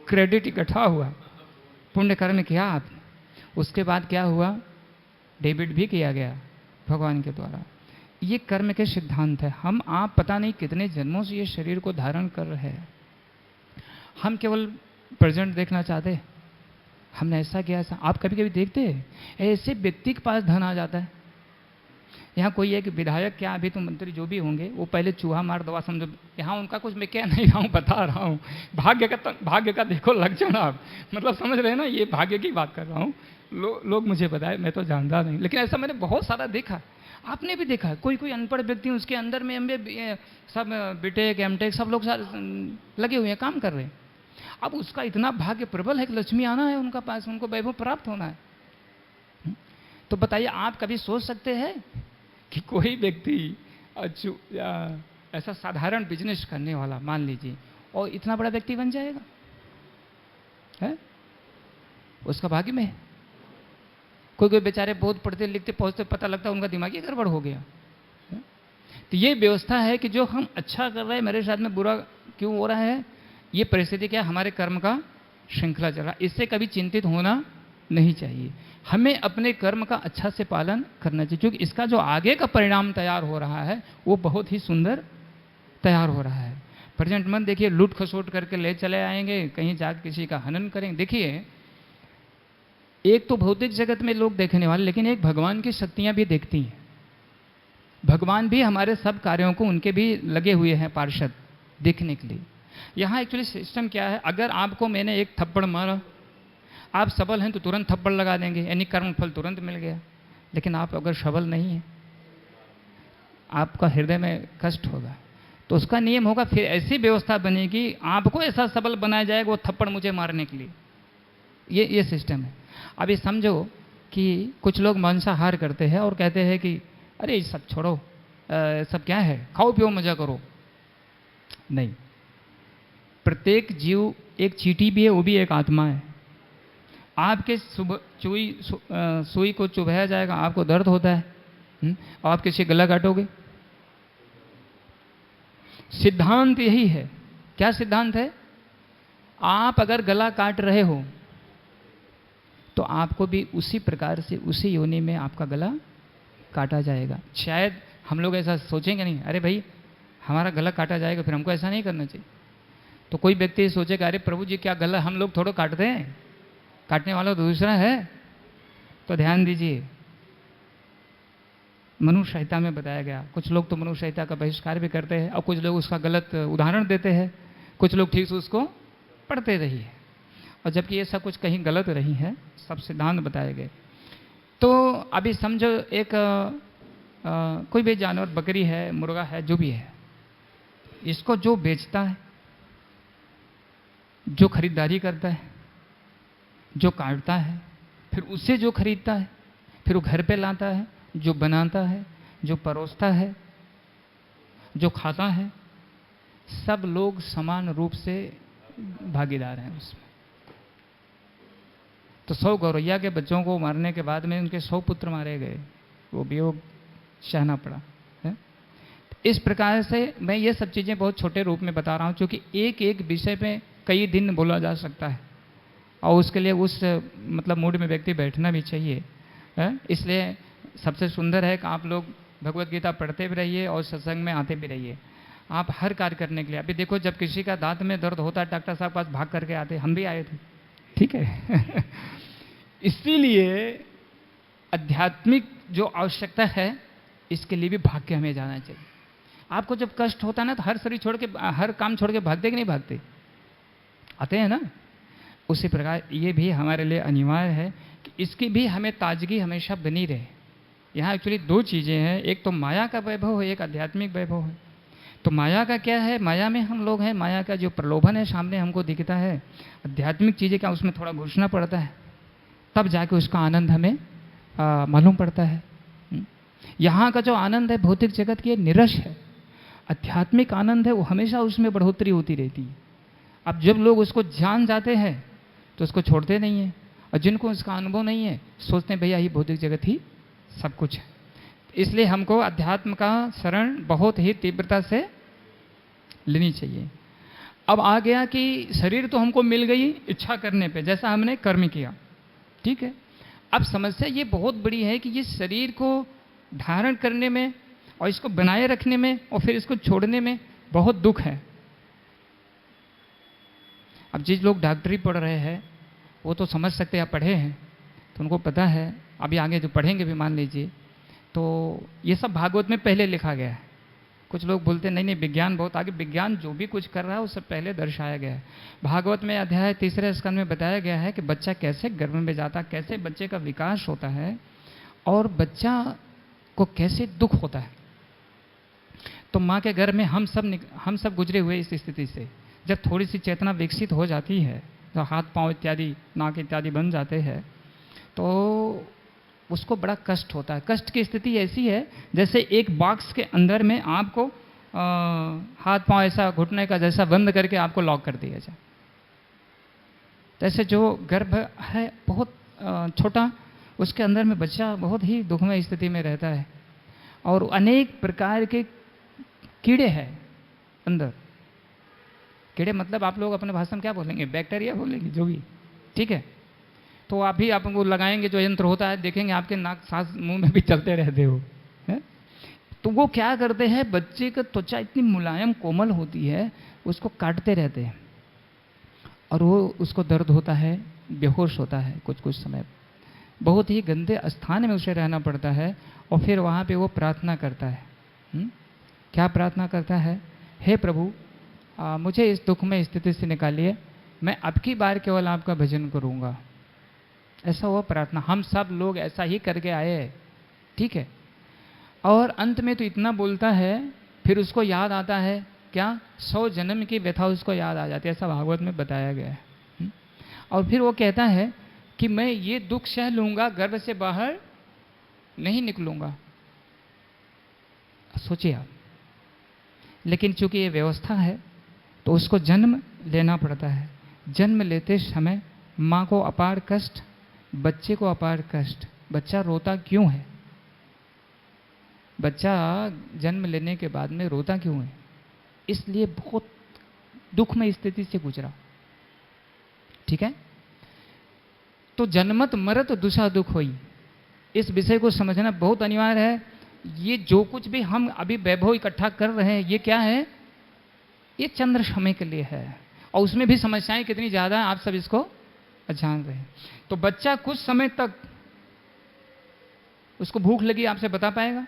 क्रेडिट इकट्ठा हुआ, पुण्य कर्म किया आपने, उसके बाद क्या हुआ? डेबिट भी किया गया भगवान के द्वारा। ये कर्म के सिद्धांत है। हम आप पता नहीं कितने जन्मों से ये शरीर को धारण कर रहे हैं। हम केवल प्रेजेंट देखना चाहते हैं, हमने ऐसा किया ऐसा। आप कभी कभी देखते हैं ऐसे व्यक्ति के पास धन आ जाता है। यहाँ कोई एक विधायक, क्या अभी तो मंत्री जो भी होंगे, वो पहले चूहा मार दवा समझो, यहाँ उनका कुछ मैं कह नहीं रहा हूँ, बता रहा हूँ। भाग्य का देखो लक्षण आप, मतलब समझ रहे हैं ना, ये भाग्य की बात कर रहा हूँ। लोग मुझे बताए, मैं तो जानता नहीं, लेकिन ऐसा मैंने बहुत सारा देखा। आपने भी देखा, कोई कोई अनपढ़ व्यक्ति उसके अंदर में MBA सब बीटेक एमटेक सब लोग लगे हुए हैं, काम कर रहे हैं। अब उसका इतना भाग्य प्रबल है कि लक्ष्मी आना है उनका पास, उनको वैभव प्राप्त होना है। तो बताइए, आप कभी सोच सकते हैं कि कोई व्यक्ति ऐसा साधारण बिजनेस करने वाला, मान लीजिए, और इतना बड़ा व्यक्ति बन जाएगा? है उसका भाग्य में है। कोई कोई बेचारे बहुत पढ़ते लिखते पहुंचते, पता लगता है उनका दिमाग ही गड़बड़ हो गया। तो ये व्यवस्था है कि जो हम अच्छा कर रहे हैं, मेरे साथ में बुरा क्यों हो रहा है? ये परिस्थिति क्या, हमारे कर्म का श्रृंखला चल रहा। इससे कभी चिंतित होना नहीं चाहिए। हमें अपने कर्म का अच्छा से पालन करना चाहिए, क्योंकि इसका जो आगे का परिणाम तैयार हो रहा है वो बहुत ही सुंदर तैयार हो रहा है। प्रेजेंट मन देखिए, लूट खसोट करके ले चले आएंगे, कहीं जाकर किसी का हनन करेंगे। देखिए, एक तो भौतिक जगत में लोग देखने वाले, लेकिन एक भगवान की शक्तियां भी देखती हैं। भगवान भी हमारे सब कार्यों को, उनके भी लगे हुए हैं पार्षद देखने के लिए। यहाँ एक्चुअली सिस्टम क्या है, अगर आपको मैंने एक थप्पड़ मारा, आप सबल हैं तो तुरंत थप्पड़ लगा देंगे, यानी कर्म फल तुरंत मिल गया। लेकिन आप अगर सबल नहीं हैं, आपका हृदय में कष्ट होगा, तो उसका नियम होगा, फिर ऐसी व्यवस्था बनेगी, आपको ऐसा सबल बनाया जाएगा वो थप्पड़ मुझे मारने के लिए। ये सिस्टम है। अब ये समझो कि कुछ लोग मांसाहार करते हैं और कहते हैं कि अरे ये सब छोड़ो, सब क्या है, खाओ पियो मजा करो। नहीं, प्रत्येक जीव एक चींटी भी है, वो भी एक आत्मा है। आपके सुई को चुभाया जाएगा, आपको दर्द होता है। और आप किसी गला काटोगे? सिद्धांत यही है। क्या सिद्धांत है? आप अगर गला काट रहे हो तो आपको भी उसी प्रकार से उसी योनि में आपका गला काटा जाएगा। शायद हम लोग ऐसा सोचेंगे नहीं, अरे भाई हमारा गला काटा जाएगा, फिर हमको ऐसा नहीं करना चाहिए। तो कोई व्यक्ति सोचेगा, अरे प्रभु जी क्या गला हम लोग थोड़ा काटते हैं, काटने वाला तो दूसरा है। तो ध्यान दीजिए, मनु संहिता में बताया गया। कुछ लोग तो मनु संहिता का बहिष्कार भी करते हैं और कुछ लोग उसका गलत उदाहरण देते हैं, कुछ लोग ठीक से उसको पढ़ते रही है। और जबकि ये सब कुछ कहीं गलत नहीं है, सब सिद्धांत बताए गए। तो अभी समझो एक कोई भी जानवर, बकरी है, मुर्गा है, जो भी है, इसको जो बेचता है, जो खरीदारी करता है, जो काटता है, फिर उससे जो खरीदता है, फिर वो घर पे लाता है, जो बनाता है, जो परोसता है, जो खाता है, सब लोग समान रूप से भागीदार हैं उसमें। तो 100 गौरैया के बच्चों को मारने के बाद में उनके 100 पुत्र मारे गए, वो वियोग सहना पड़ा है। इस प्रकार से मैं ये सब चीज़ें बहुत छोटे रूप में बता रहा हूँ, क्योंकि एक एक विषय पे कई दिन बोला जा सकता है और उसके लिए उस मतलब मूड में व्यक्ति बैठना भी चाहिए है। इसलिए सबसे सुंदर है कि आप लोग भगवत गीता पढ़ते भी रहिए और सत्संग में आते भी रहिए। आप हर कार्य करने के लिए, अभी देखो जब किसी का दांत में दर्द होता है, डॉक्टर साहब पास भाग करके आते, हम भी आए थे, ठीक है। इसीलिए आध्यात्मिक जो आवश्यकता है, इसके लिए भी भाग के हमें जाना चाहिए। आपको जब कष्ट होता है ना, तो हर शरीर छोड़ के, हर काम छोड़ के भागते कि नहीं भागते? आते हैं ना। उसी प्रकार ये भी हमारे लिए अनिवार्य है कि इसकी भी हमें ताजगी हमेशा बनी रहे। यहाँ एक्चुअली 2 चीज़ें हैं, एक तो माया का वैभव है, एक आध्यात्मिक वैभव है। तो माया का क्या है? माया में हम लोग हैं, माया का जो प्रलोभन है सामने हमको दिखता है। आध्यात्मिक चीज़ें क्या, उसमें थोड़ा घुसना पड़ता है, तब जाके उसका आनंद हमें मालूम पड़ता है। यहाँ का जो आनंद है भौतिक जगत की निरश है, आध्यात्मिक आनंद है वो हमेशा उसमें बढ़ोतरी होती रहती है। अब जब लोग उसको जान जाते हैं तो उसको छोड़ते नहीं हैं, और जिनको उसका अनुभव नहीं है सोचते हैं भैया ये भौतिक जगत ही सब कुछ है। इसलिए हमको अध्यात्म का शरण बहुत ही तीव्रता से लेनी चाहिए। अब आ गया कि शरीर तो हमको मिल गई इच्छा करने पे, जैसा हमने कर्म किया, ठीक है। अब समस्या ये बहुत बड़ी है कि ये शरीर को धारण करने में और इसको बनाए रखने में और फिर इसको छोड़ने में बहुत दुख है। अब जिस लोग डॉक्टरी पढ़ रहे हैं वो तो समझ सकते हैं, पढ़े हैं तो उनको पता है। अभी आगे जो पढ़ेंगे भी मान लीजिए, तो ये सब भागवत में पहले लिखा गया है। कुछ लोग बोलते हैं नहीं नहीं विज्ञान बहुत आगे, विज्ञान जो भी कुछ कर रहा है वो सब पहले दर्शाया गया है। भागवत में अध्याय 3 स्कंद में बताया गया है कि बच्चा कैसे गर्भ में जाता, कैसे बच्चे का विकास होता है और बच्चा को कैसे दुख होता है। तो माँ के गर्भ में हम सब गुजरे हुए इस स्थिति से। जब थोड़ी सी चेतना विकसित हो जाती है, तो हाथ पांव इत्यादि, नाक इत्यादि बन जाते हैं, तो उसको बड़ा कष्ट होता है। कष्ट की स्थिति ऐसी है जैसे एक बॉक्स के अंदर में आपको हाथ पांव ऐसा घुटने का जैसा बंद करके आपको लॉक कर दिया जाए। जैसे जो गर्भ है बहुत छोटा, उसके अंदर में बच्चा बहुत ही दुखमय स्थिति में रहता है और अनेक प्रकार के कीड़े हैं अंदर। कीड़े मतलब आप लोग अपने भाषा में क्या बोलेंगे, बैक्टीरिया बोलेंगे, जो भी, ठीक है। तो आप भी आपको लगाएंगे जो यंत्र होता है, देखेंगे आपके नाक सांस मुंह में भी चलते रहते हो है? तो वो क्या करते हैं, बच्चे का त्वचा इतनी मुलायम कोमल होती है, उसको काटते रहते हैं और वो उसको दर्द होता है, बेहोश होता है कुछ समय, बहुत ही गंदे स्थान में उसे रहना पड़ता है और फिर वहाँ पे वो प्रार्थना करता है। क्या प्रार्थना करता है? हे प्रभु मुझे इस दुखमय स्थिति से निकालिए, मैं अब की बार केवल आपका भजन करूँगा। ऐसा हुआ प्रार्थना। हम सब लोग ऐसा ही करके आए हैं, ठीक है। और अंत में तो इतना बोलता है, फिर उसको याद आता है क्या, 100 जन्म की व्यथा उसको याद आ जाती है, ऐसा भागवत में बताया गया है। और फिर वो कहता है कि मैं ये दुख सह लूँगा, गर्भ से बाहर नहीं निकलूँगा। सोचिए आप, लेकिन चूंकि ये व्यवस्था है तो उसको जन्म लेना पड़ता है। जन्म लेते समय माँ को अपार कष्ट, बच्चे को अपार कष्ट। बच्चा रोता क्यों है? बच्चा जन्म लेने के बाद में रोता क्यों है? इसलिए बहुत दुखमय स्थिति से गुजरा। ठीक है, तो जन्मत मरत दुषा दुख होई, इस विषय को समझना बहुत अनिवार्य है। ये जो कुछ भी हम अभी वैभव इकट्ठा कर रहे हैं, ये क्या है? ये चंद्र समय के लिए है, और उसमें भी समस्याएं कितनी ज्यादा है आप सब इसको जान रहे हैं। तो बच्चा कुछ समय तक उसको भूख लगी आपसे बता पाएगा?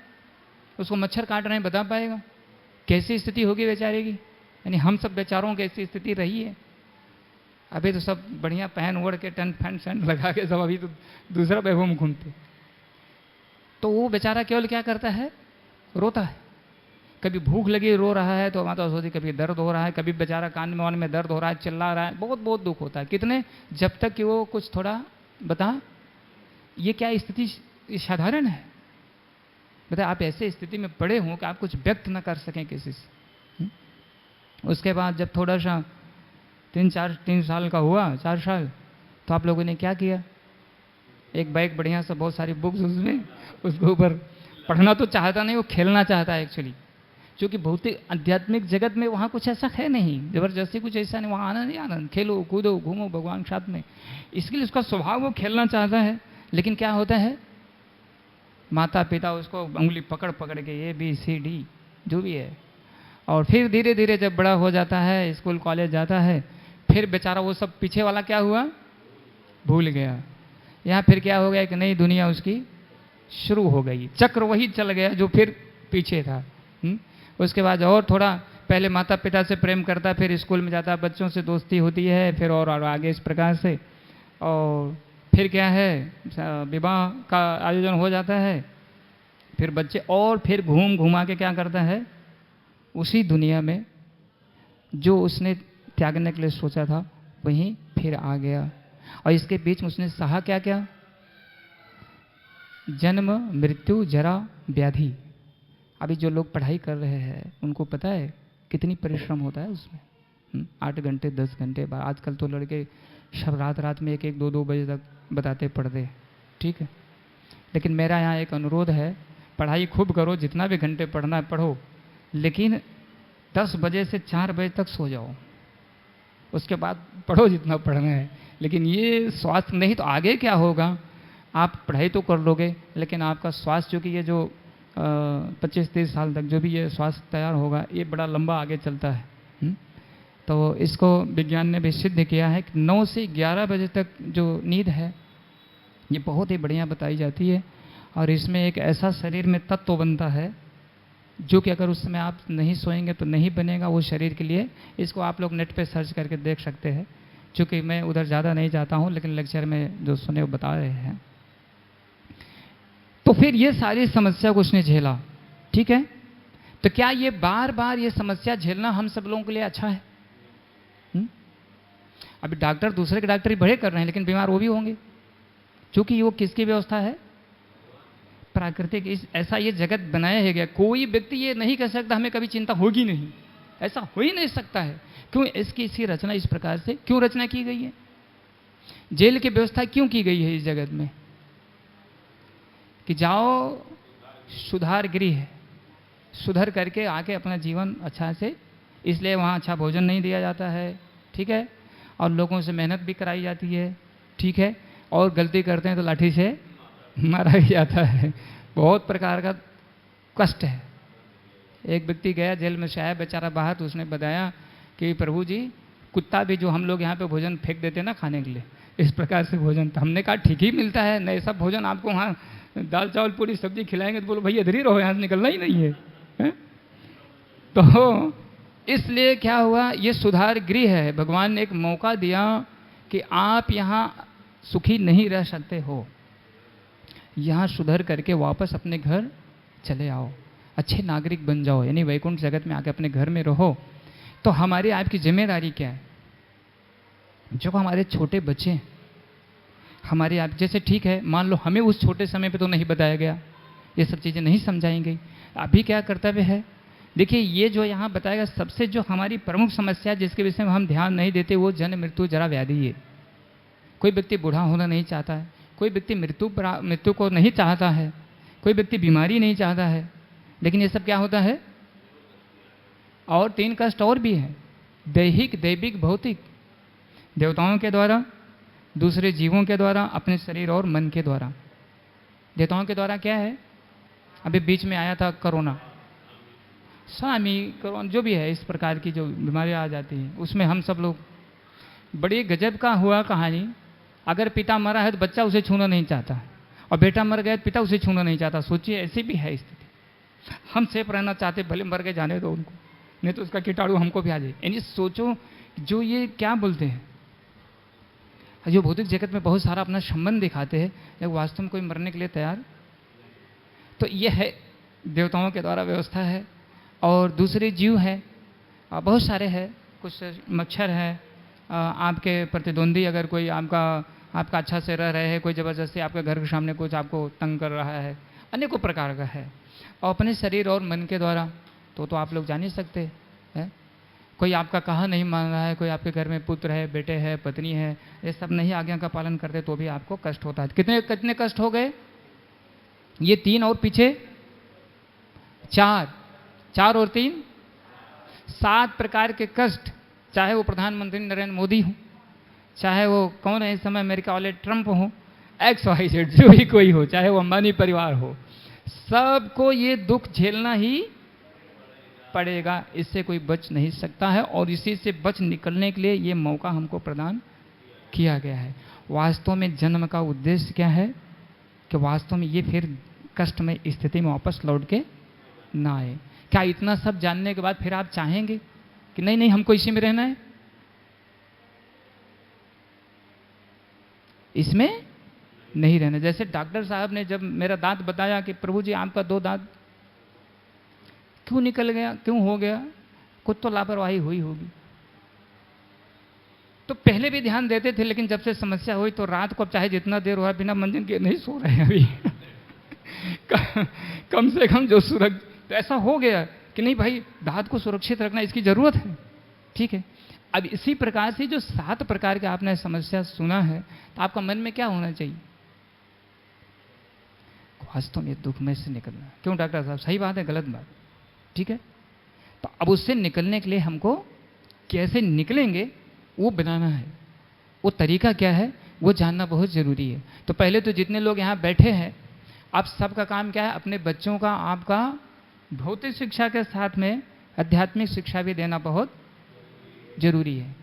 उसको मच्छर काट रहे हैं बता पाएगा? कैसी स्थिति होगी बेचारे की? यानी हम सब बेचारों की ऐसी स्थिति रही है। अभी तो सब बढ़िया पहन ओढ़ के टेंट फैंट सेंट लगा के सब अभी तो दूसरा वैभव में घूमते। तो वो बेचारा केवल क्या करता है? रोता है। कभी भूख लगी रो रहा है तो माता सोचती, कभी दर्द हो रहा है, कभी बेचारा कान में दर्द हो रहा है, चिल्ला रहा है, बहुत बहुत दुख होता है। कितने? जब तक कि वो कुछ थोड़ा बता। ये क्या स्थिति साधारण है? बता, आप ऐसे स्थिति में पड़े हों कि आप कुछ व्यक्त न कर सकें किसी से। उसके बाद जब थोड़ा सा 3 साल का हुआ, 4 साल, तो आप लोगों ने क्या किया? एक बैग बढ़िया सा, बहुत सारी बुक्स उसमें, उसके ऊपर पढ़ना तो चाहता नहीं, वो खेलना चाहता है एक्चुअली। क्योंकि भौतिक आध्यात्मिक जगत में वहाँ कुछ ऐसा है नहीं, जबरदस्ती कुछ ऐसा नहीं, वहाँ आनंद ही आनंद, खेलो कूदो घूमो भगवान साथ में। इसके लिए उसका स्वभाव वो खेलना चाहता है। लेकिन क्या होता है? माता पिता उसको उंगली पकड़ पकड़ के ABCD जो भी है, और फिर धीरे धीरे जब बड़ा हो जाता है, स्कूल कॉलेज जाता है, फिर बेचारा वो सब पीछे वाला क्या हुआ? भूल गया। यहाँ फिर क्या हो गया? एक नई दुनिया उसकी शुरू हो गई, चक्र वही चल गया जो फिर पीछे था। उसके बाद और थोड़ा पहले माता पिता से प्रेम करता, फिर स्कूल में जाता, बच्चों से दोस्ती होती है, फिर और आगे इस प्रकार से, और फिर क्या है? विवाह का आयोजन हो जाता है, फिर बच्चे, और फिर घूम घुमा के क्या करता है? उसी दुनिया में जो उसने त्यागने के लिए सोचा था वहीं फिर आ गया। और इसके बीच में उसने सहा क्या क्या? जन्म मृत्यु जरा व्याधि। अभी जो लोग पढ़ाई कर रहे हैं उनको पता है कितनी परिश्रम होता है उसमें। 8 घंटे 10 घंटे बाद, आजकल तो लड़के सब रात में 1-1 2-2 बजे तक बताते पढ़ते। ठीक है, लेकिन मेरा यहाँ एक अनुरोध है, पढ़ाई खूब करो, जितना भी घंटे पढ़ना है पढ़ो, लेकिन 10 बजे से 4 बजे तक सो जाओ, उसके बाद पढ़ो जितना पढ़ना है। लेकिन ये स्वास्थ्य नहीं तो आगे क्या होगा? आप पढ़ाई तो कर लोगे, लेकिन आपका स्वास्थ्य, चूँकि ये जो 25-30 साल तक जो भी ये स्वास्थ्य तैयार होगा, ये बड़ा लंबा आगे चलता है। तो इसको विज्ञान ने भी सिद्ध किया है कि 9 से 11 बजे तक जो नींद है ये बहुत ही बढ़िया बताई जाती है। और इसमें एक ऐसा शरीर में तत्व बनता है जो कि अगर उस समय आप नहीं सोएंगे तो नहीं बनेगा वो शरीर के लिए। इसको आप लोग नेट पे सर्च करके देख सकते हैं, चूँकि मैं उधर ज़्यादा नहीं जाता हूँ, लेकिन लेक्चर में जो सुने वो बता रहे हैं। तो फिर ये सारी समस्या को उसने झेला। ठीक है, तो क्या ये बार बार ये समस्या झेलना हम सब लोगों के लिए अच्छा है? अभी डॉक्टर दूसरे के डॉक्टर ही बड़े कर रहे हैं, लेकिन बीमार वो भी होंगे, क्योंकि वो किसकी व्यवस्था है? प्राकृतिक। ऐसा ये जगत बनाया है गया, कोई व्यक्ति ये नहीं कह सकता हमें कभी चिंता होगी नहीं, ऐसा हो ही नहीं सकता है। क्यों? इसकी रचना इस प्रकार से क्यों रचना की गई है? जेल की व्यवस्था क्यों की गई है इस जगत में? कि जाओ सुधार गृह है, सुधर करके आके अपना जीवन अच्छा से, इसलिए वहाँ अच्छा भोजन नहीं दिया जाता है। ठीक है, और लोगों से मेहनत भी कराई जाती है। ठीक है, और गलती करते हैं तो लाठी से मारा भी जाता है। बहुत प्रकार का कष्ट है। एक व्यक्ति गया जेल में से आया बेचारा बाहर, तो उसने बताया कि प्रभु जी, कुत्ता भी जो हम लोग यहाँ पे भोजन फेंक देते हैं ना खाने के लिए, इस प्रकार से भोजन, तो हमने कहा ठीक ही मिलता है, नहीं सब भोजन आपको वहाँ दाल चावल पूरी सब्जी खिलाएंगे तो बोलो भैया इधर ही रहो, यहाँ से निकलना ही नहीं है। तो इसलिए क्या हुआ? ये सुधार गृह है। भगवान ने एक मौका दिया कि आप यहाँ सुखी नहीं रह सकते हो, यहाँ सुधर करके वापस अपने घर चले आओ, अच्छे नागरिक बन जाओ, यानी वैकुंठ जगत में आके अपने घर में रहो। तो हमारी आपकी जिम्मेदारी क्या है? जो हमारे छोटे बच्चे, हमारे आप जैसे, ठीक है मान लो हमें उस छोटे समय पे तो नहीं बताया गया, ये सब चीज़ें नहीं समझाई गई, अभी क्या कर्तव्य है? देखिए ये जो यहाँ बताया गया, सबसे जो हमारी प्रमुख समस्या जिसके विषय में हम ध्यान नहीं देते वो जन्म मृत्यु जरा व्याधि है। कोई व्यक्ति बूढ़ा होना नहीं चाहता है, कोई व्यक्ति मृत्यु को नहीं चाहता है, कोई व्यक्ति बीमारी नहीं चाहता है, लेकिन ये सब क्या होता है? और 3 कष्ट और भी हैं, दैहिक, दैविक, भौतिक। देवताओं के द्वारा, दूसरे जीवों के द्वारा, अपने शरीर और मन के द्वारा। देवताओं के द्वारा क्या है? अभी बीच में आया था कोरोना, स्वामी कोरोना, जो भी है, इस प्रकार की जो बीमारियां आ जाती हैं, उसमें हम सब लोग, बड़ी गजब का हुआ कहानी। अगर पिता मरा है तो बच्चा उसे छूना नहीं चाहता, और बेटा मर गया तो पिता उसे छूना नहीं चाहता। सोचिए, ऐसी भी है स्थिति। हम सेफ रहना चाहते, भले मर के जाने दो उनको, नहीं तो उसका कीटाणु हमको भी आ जाए। यानी सोचो, जो ये क्या बोलते हैं, जो भौतिक जगत में बहुत सारा अपना संबंध दिखाते हैं, जब वास्तव में कोई मरने के लिए तैयार। तो ये है देवताओं के द्वारा व्यवस्था है। और दूसरे जीव है, बहुत सारे हैं, कुछ मच्छर है, आपके प्रतिद्वंदी, अगर कोई आपका अच्छा से रह रहे हैं, कोई ज़बरदस्ती आपके घर के सामने कुछ आपको तंग कर रहा है, अनेकों प्रकार का है। और अपने शरीर और मन के द्वारा तो आप लोग जान ही सकते हैं। कोई आपका कहा नहीं मान रहा है, कोई आपके घर में पुत्र है, बेटे है, पत्नी है, ये सब नहीं आज्ञा का पालन करते तो भी आपको कष्ट होता है। कितने कितने कष्ट हो गए? ये 3 और पीछे 4, 4 और 3 7 प्रकार के कष्ट। चाहे वो प्रधानमंत्री नरेंद्र मोदी हो, चाहे वो कौन है इस समय अमेरिका वाले ट्रंप हो, XYZ जो भी कोई हो, चाहे वो अंबानी परिवार हो, सबको ये दुख झेलना ही पड़ेगा। इससे कोई बच नहीं सकता है, और इसी से बच निकलने के लिए ये मौका हमको प्रदान किया गया है। वास्तव में जन्म का उद्देश्य क्या है? कि वास्तव में ये फिर कष्ट में स्थिति में वापस लौट के ना आए। क्या इतना सब जानने के बाद फिर आप चाहेंगे कि नहीं नहीं हमको इसी में रहना है? इसमें नहीं रहना। जैसे डॉक्टर साहब ने जब मेरा दांत बताया कि प्रभु जी आपका 2 दांत क्यों निकल गया, क्यों हो गया, कुछ तो लापरवाही हुई होगी। तो पहले भी ध्यान देते थे, लेकिन जब से समस्या हुई तो रात को अब चाहे जितना देर हुआ बिना मंजन के नहीं सो रहे हैं अभी। कम से कम जो तो ऐसा हो गया कि नहीं भाई, दांत को सुरक्षित रखना इसकी जरूरत है। ठीक है, अब इसी प्रकार से जो 7 प्रकार के आपने समस्या सुना है, तो आपका मन में क्या होना चाहिए? वास्तव में दुख में से निकलना। क्यों डॉक्टर साहब, सही बात है, गलत बात? ठीक है, तो अब उससे निकलने के लिए हमको कैसे निकलेंगे वो बनाना है। वो तरीका क्या है वो जानना बहुत ज़रूरी है। तो पहले तो जितने लोग यहाँ बैठे हैं, आप सबका काम क्या है? अपने बच्चों का, आपका भौतिक शिक्षा के साथ में आध्यात्मिक शिक्षा भी देना बहुत जरूरी है।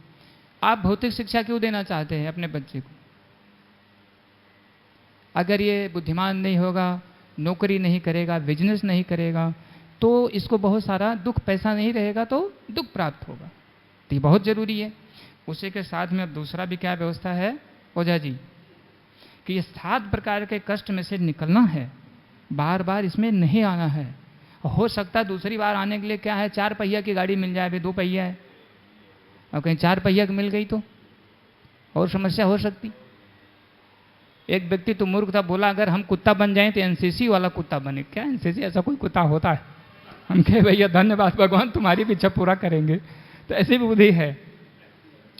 आप भौतिक शिक्षा क्यों देना चाहते हैं अपने बच्चे को? अगर ये बुद्धिमान नहीं होगा, नौकरी नहीं करेगा, बिजनेस नहीं करेगा, तो इसको बहुत सारा दुख, पैसा नहीं रहेगा तो दुख प्राप्त होगा। तो ये बहुत जरूरी है। उसी के साथ में अब दूसरा भी क्या व्यवस्था है ओझा जी, कि ये 7 प्रकार के कष्ट में से निकलना है, बार बार इसमें नहीं आना है। हो सकता है दूसरी बार आने के लिए क्या है, 4 पहिया की गाड़ी मिल जाए, अभी 2 पहिया है, और कहीं 4 पहिया की मिल गई तो और समस्या हो सकती। एक व्यक्ति तो मूर्ख था, बोला अगर हम कुत्ता बन जाएं तो एनसीसी वाला कुत्ता बने। क्या एनसीसी ऐसा कोई कुत्ता होता है? हम कहे भैया धन्यवाद भगवान, तुम्हारी भी इच्छा पूरा करेंगे। तो ऐसी भी बुद्धि है।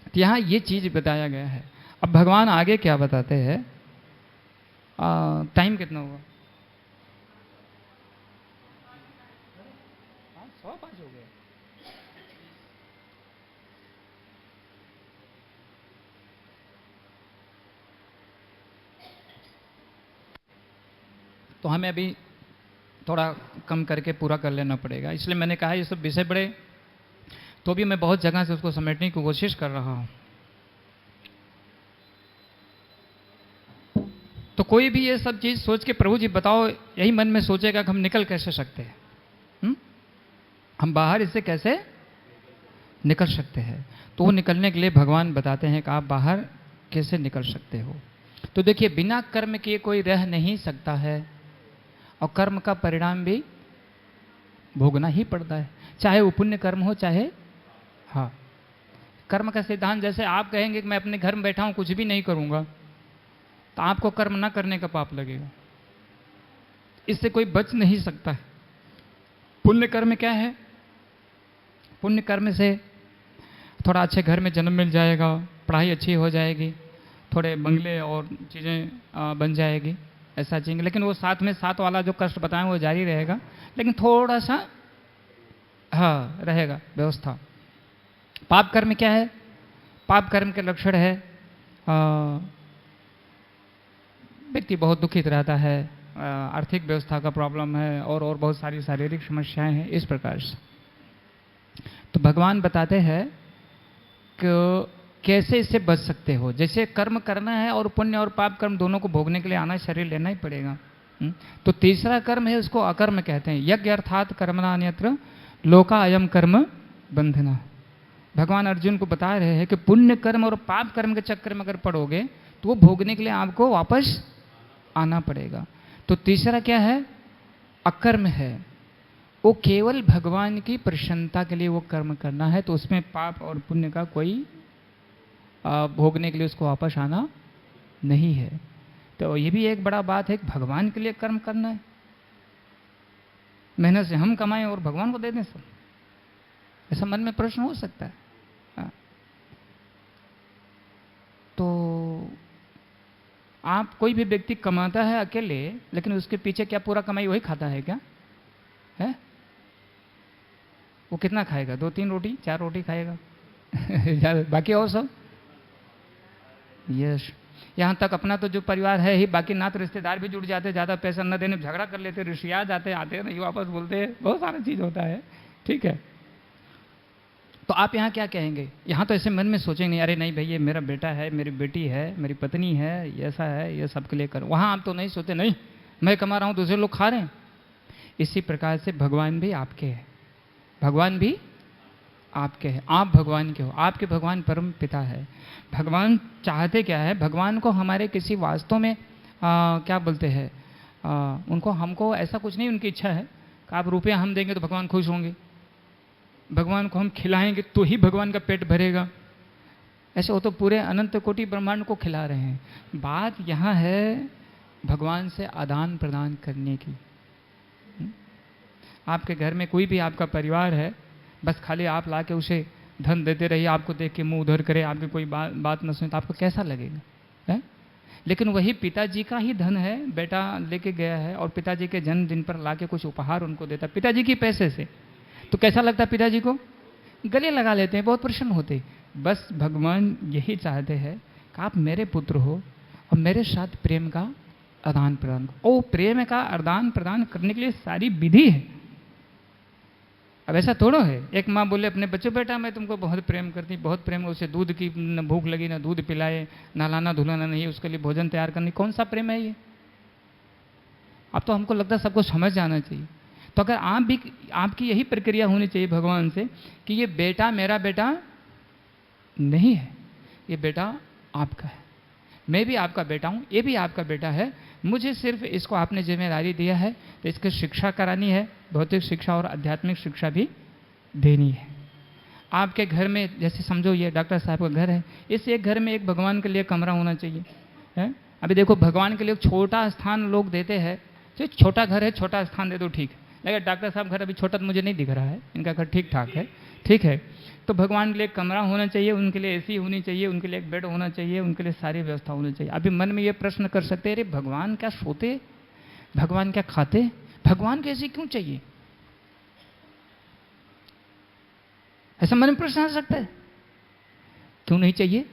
तो यहाँ ये चीज बताया गया है। अब भगवान आगे क्या बताते हैं? टाइम कितना हुआ? 5:15 हो गया। तो हमें अभी थोड़ा कम करके पूरा कर लेना पड़ेगा, इसलिए मैंने कहा ये सब विषय बड़े, तो भी मैं बहुत जगह से उसको समेटने की कोशिश कर रहा हूं। तो कोई भी ये सब चीज सोच के प्रभु जी बताओ, यही मन में सोचेगा कि हम निकल कैसे सकते हैं, हम बाहर इससे कैसे निकल सकते हैं। तो वो निकलने के लिए भगवान बताते हैं कि आप बाहर कैसे निकल सकते हो। तो देखिए, बिना कर्म किए कोई रह नहीं सकता है, और कर्म का परिणाम भी भोगना ही पड़ता है, चाहे वो पुण्य कर्म हो चाहे। हाँ, कर्म का सिद्धांत, जैसे आप कहेंगे कि मैं अपने घर में बैठा हूं कुछ भी नहीं करूंगा, तो आपको कर्म ना करने का पाप लगेगा, इससे कोई बच नहीं सकता है। पुण्य कर्म क्या है? पुण्य कर्म से थोड़ा अच्छे घर में जन्म मिल जाएगा, पढ़ाई अच्छी हो जाएगी, थोड़े बंगले और चीज़ें बन जाएगी, ऐसा चाहिए। लेकिन वो साथ में साथ वाला जो कष्ट बताएं वो जारी रहेगा, लेकिन थोड़ा सा हाँ रहेगा व्यवस्था। पाप कर्म क्या है? पाप कर्म के लक्षण है व्यक्ति बहुत दुखित रहता है, आर्थिक व्यवस्था का प्रॉब्लम है, और बहुत सारी शारीरिक समस्याएं हैं इस प्रकार से। तो भगवान बताते हैं कि कैसे इससे बच सकते हो। जैसे कर्म करना है और पुण्य और पाप कर्म दोनों को भोगने के लिए आना, शरीर लेना ही पड़ेगा। तो तीसरा कर्म है, उसको अकर्म कहते हैं। यज्ञ अर्थात कर्मणा अन्यत्र लोका अयम कर्म बंधना। भगवान अर्जुन को बता रहे हैं कि पुण्य कर्म और पाप कर्म के चक्कर में अगर पड़ोगे तो वो भोगने के लिए आपको वापस आना पड़ेगा। तो तीसरा क्या है? अकर्म है। वो केवल भगवान की प्रसन्नता के लिए वो कर्म करना है, तो उसमें पाप और पुण्य का कोई भोगने के लिए उसको वापस आना नहीं है। तो ये भी एक बड़ा बात है कि भगवान के लिए कर्म करना है, मेहनत से हम कमाएं और भगवान को दे दें सब, ऐसा मन में प्रश्न हो सकता है। तो आप कोई भी व्यक्ति कमाता है अकेले, लेकिन उसके पीछे क्या पूरा कमाई वही खाता है क्या? है वो कितना खाएगा? 2-3 रोटी 4 रोटी खाएगा बाकी और सब यस। यहाँ तक अपना तो जो परिवार है ही, बाकी नात रिश्तेदार भी जुड़ जाते, ज़्यादा पैसा न देने झगड़ा कर लेते, ऋषिया जाते, आते नहीं वापस बोलते हैं, बहुत सारा चीज़ होता है। ठीक है, तो आप यहाँ क्या कहेंगे? यहाँ तो ऐसे मन में सोचेंगे नहीं, अरे नहीं भाई ये मेरा बेटा है, मेरी बेटी है, मेरी पत्नी है, ये ऐसा है, ये सबके लिए करो। वहाँ आप तो नहीं सोचते, नहीं मैं कमा रहा हूँ दूसरे लोग खा रहे हैं। इसी प्रकार से भगवान भी आपके हैं, भगवान भी आपके हैं, आप भगवान के हो, आपके भगवान परम पिता है। भगवान चाहते क्या है? भगवान को हमारे किसी वास्तव में क्या बोलते हैं, उनको हमको ऐसा कुछ नहीं, उनकी इच्छा है कि आप रुपया हम देंगे तो भगवान खुश होंगे, भगवान को हम खिलाएंगे तो ही भगवान का पेट भरेगा। ऐसे वो तो पूरे अनंत कोटि ब्रह्मांड को खिला रहे हैं। बात यहाँ है भगवान से आदान प्रदान करने की। आपके घर में कोई भी आपका परिवार है, बस खाली आप ला के उसे धन देते रहिए, आपको देख के मुंह उधर करे, आपकी कोई बात न सुने, तो आपको कैसा लगेगा? है? लेकिन वही पिताजी का ही धन है, बेटा लेके गया है और पिताजी के जन्मदिन पर ला के कुछ उपहार उनको देता, पिताजी के पैसे से, तो कैसा लगता है? पिताजी को गले लगा लेते हैं, बहुत प्रसन्न होते। बस भगवान यही चाहते हैं कि आप मेरे पुत्र हो और मेरे साथ प्रेम का आदान प्रदान करो। ओ प्रेम का आदान प्रदान करने के लिए सारी विधि है। अब ऐसा थोड़ा है एक माँ बोले अपने बच्चे, बेटा मैं तुमको बहुत प्रेम करती, बहुत प्रेम, उसे दूध की न भूख लगी ना दूध पिलाए, नहलाना धुलाना नहीं, उसके लिए भोजन तैयार करनी, कौन सा प्रेम है ये? अब तो हमको लगता है सबको समझ जाना चाहिए। तो अगर आप भी, आपकी यही प्रक्रिया होनी चाहिए भगवान से कि ये बेटा मेरा बेटा नहीं है, ये बेटा आपका है, मैं भी आपका बेटा हूँ, ये भी आपका बेटा है, मुझे सिर्फ इसको आपने जिम्मेदारी दिया है तो इसकी शिक्षा करानी है, भौतिक शिक्षा और आध्यात्मिक शिक्षा भी देनी है। आपके घर में जैसे समझो ये डॉक्टर साहब का घर है, इस एक घर में एक भगवान के लिए कमरा होना चाहिए है। अभी देखो भगवान के लिए छोटा स्थान लोग देते हैं, तो छोटा घर है छोटा स्थान दे दो ठीक है, लेकिन डॉक्टर साहब घर अभी छोटा तो मुझे नहीं दिख रहा है, इनका घर ठीक ठाक है, ठीक है। तो भगवान के लिए कमरा होना चाहिए, उनके लिए एसी होनी चाहिए, उनके लिए एक बेड होना चाहिए, उनके लिए सारी व्यवस्था होनी चाहिए। अभी मन में ये प्रश्न कर सकते हैं, अरे भगवान क्या सोते, भगवान क्या खाते, भगवान को ऐसी क्यों चाहिए? ऐसा मन में प्रश्न आ सकता है, क्यों नहीं चाहिए?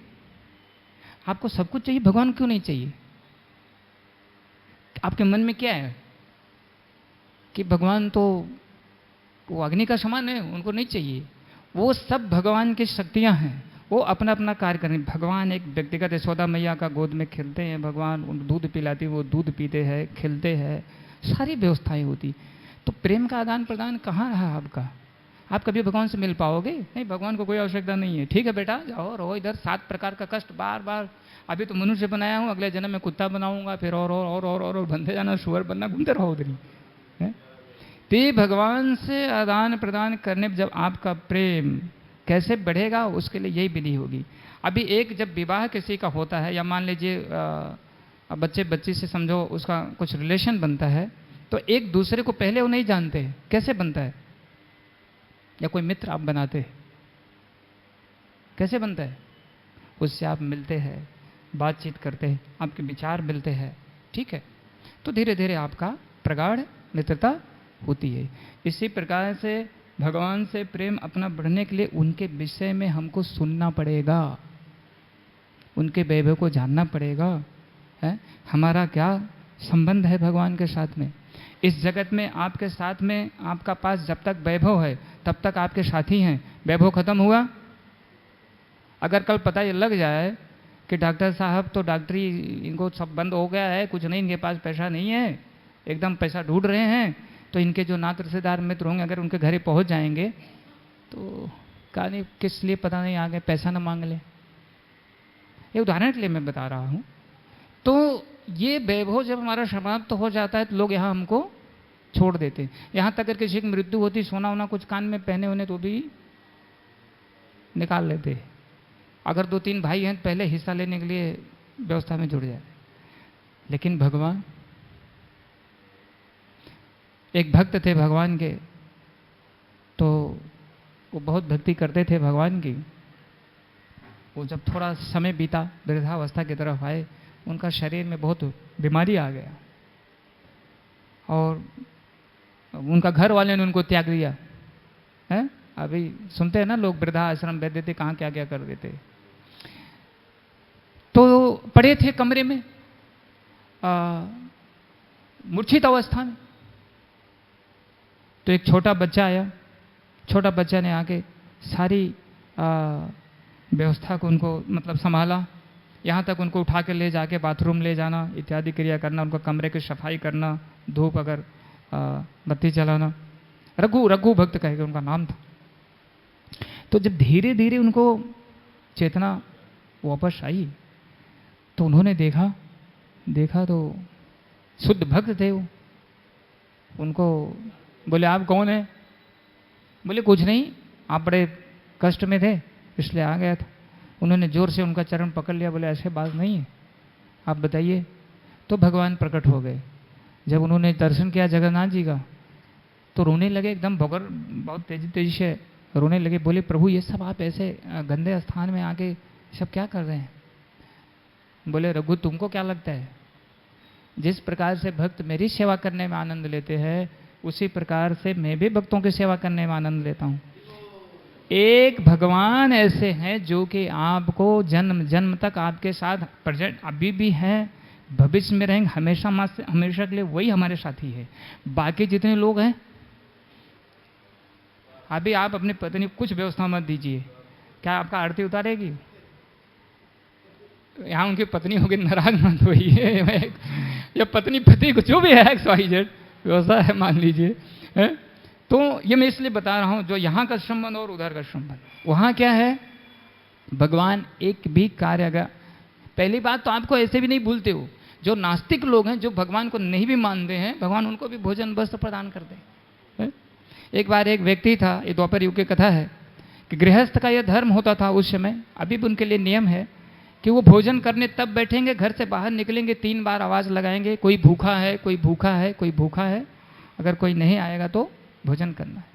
आपको सब कुछ चाहिए, भगवान क्यों नहीं चाहिए? आपके मन में क्या है कि भगवान तो वो अग्नि का समान है, उनको नहीं चाहिए? वो सब भगवान की शक्तियां हैं, वो अपना अपना कार्य करें। भगवान एक व्यक्तिगत यशोदा मैया का गोद में खेलते हैं, भगवान उन दूध पिलाती, वो दूध पीते हैं, खेलते हैं, सारी व्यवस्थाएं होती। तो प्रेम का आदान प्रदान कहाँ रहा आपका? आप कभी भगवान से मिल पाओगे? नहीं, भगवान को कोई आवश्यकता नहीं है। ठीक है बेटा जाओ रहो इधर, 7 प्रकार का कष्ट बार बार, अभी तो मनुष्य बनाया हूँ, अगले जन्म में कुत्ता बनाऊंगा, फिर और बनते जाना, सुअर बनना, घूमते रहो उधर ही। तो भगवान से आदान प्रदान करने जब आपका प्रेम कैसे बढ़ेगा, उसके लिए यही विधि होगी। अभी एक जब विवाह किसी का होता है, या मान लीजिए बच्चे बच्ची से समझो उसका कुछ रिलेशन बनता है, तो एक दूसरे को पहले वो नहीं जानते, कैसे बनता है? या कोई मित्र आप बनाते हैं, कैसे बनता है? उससे आप मिलते हैं, बातचीत करते हैं, आपके विचार मिलते हैं, ठीक है, तो धीरे धीरे आपका प्रगाढ़ मित्रता होती है। इसी प्रकार से भगवान से प्रेम अपना बढ़ने के लिए उनके विषय में हमको सुनना पड़ेगा, उनके वैभव को जानना पड़ेगा, है हमारा क्या संबंध है भगवान के साथ में। इस जगत में आपके साथ में, आपका पास जब तक वैभव है तब तक आपके साथी हैं। वैभव खत्म हुआ, अगर कल पता ये लग जाए कि डॉक्टर साहब तो डॉक्टरी इनको सब बंद हो गया है, कुछ नहीं, इनके पास पैसा नहीं है, एकदम पैसा ढूंढ रहे हैं, तो इनके जो नात रिश्तेदार मित्र होंगे अगर उनके घर पहुंच जाएंगे तो कहानी किस लिए पता नहीं आ गए, पैसा ना मांग ले। ये उदाहरण के लिए मैं बता रहा हूँ। तो ये वैभव जब हमारा समाप्त हो जाता है तो लोग यहाँ हमको छोड़ देते हैं। यहाँ तक अगर किसी की मृत्यु होती, सोना वोना कुछ कान में पहने होने तो भी निकाल लेते हैं। अगर 2-3 भाई हैं पहले हिस्सा लेने के लिए व्यवस्था में जुड़ जाए। लेकिन भगवान, एक भक्त थे भगवान के, तो वो बहुत भक्ति करते थे भगवान की। वो जब थोड़ा समय बीता, वृद्धावस्था की तरफ आए, उनका शरीर में बहुत बीमारी आ गया और उनका घर वाले ने उनको त्याग दिया है। अभी सुनते हैं ना लोग, वृद्धाश्रम भेज देते, कहाँ क्या क्या कर देते। तो पड़े थे कमरे में मूर्छित अवस्था में। तो एक छोटा बच्चा आया, छोटा बच्चा ने आके सारी व्यवस्था को उनको मतलब संभाला, यहाँ तक उनको उठा के ले जाके बाथरूम ले जाना इत्यादि क्रिया करना, उनको कमरे की सफाई करना, धूप अगर बत्ती जलाना। रघु भक्त कह के उनका नाम था। तो जब धीरे धीरे उनको चेतना वापस आई तो उन्होंने देखा तो शुद्ध भक्त थे वो। उनको बोले आप कौन है? बोले कुछ नहीं, आप बड़े कष्ट में थे इसलिए आ गया था। उन्होंने जोर से उनका चरण पकड़ लिया, बोले ऐसे बात नहीं है, आप बताइए। तो भगवान प्रकट हो गए। जब उन्होंने दर्शन किया जगन्नाथ जी का तो रोने लगे, एकदम बहुत तेजी से रोने लगे। बोले प्रभु ये सब आप ऐसे गंदे स्थान में आके सब क्या कर रहे हैं? बोले रघु तुमको क्या लगता है, जिस प्रकार से भक्त मेरी सेवा करने में आनंद लेते हैं उसी प्रकार से मैं भी भक्तों की सेवा करने में आनंद लेता हूँ। एक भगवान ऐसे हैं जो कि आपको जन्म जन्म तक आपके साथ प्रेजेंट अभी भी हैं, भविष्य में रहेंगे, हमेशा के लिए वही हमारे साथी है। बाकी जितने लोग हैं, अभी आप अपनी पत्नी कुछ व्यवस्था मत दीजिए, क्या आपका आरती उतारेगी? यहाँ उनकी पत्नी होगी, नाराज मत होइए। या पत्नी पति को जो भी है XYZ व्यवस्था है मान लीजिए है? तो ये मैं इसलिए बता रहा हूँ, जो यहाँ का संबंध और उधर का संबंध, वहाँ क्या है, भगवान एक भी कार्य का। पहली बात तो आपको ऐसे भी नहीं भूलते हो, जो नास्तिक लोग हैं, जो भगवान को नहीं भी मानते हैं, भगवान उनको भी भोजन वस्त्र प्रदान करते हैं। एक बार एक व्यक्ति था, ये द्वापर युग की कथा है, कि गृहस्थ का यह धर्म होता था उस समय, अभी भी उनके लिए नियम है कि वो भोजन करने तब बैठेंगे, घर से बाहर निकलेंगे 3 बार आवाज़ लगाएंगे, कोई भूखा है, कोई भूखा है, कोई भूखा है। अगर कोई नहीं आएगा तो भोजन करना है।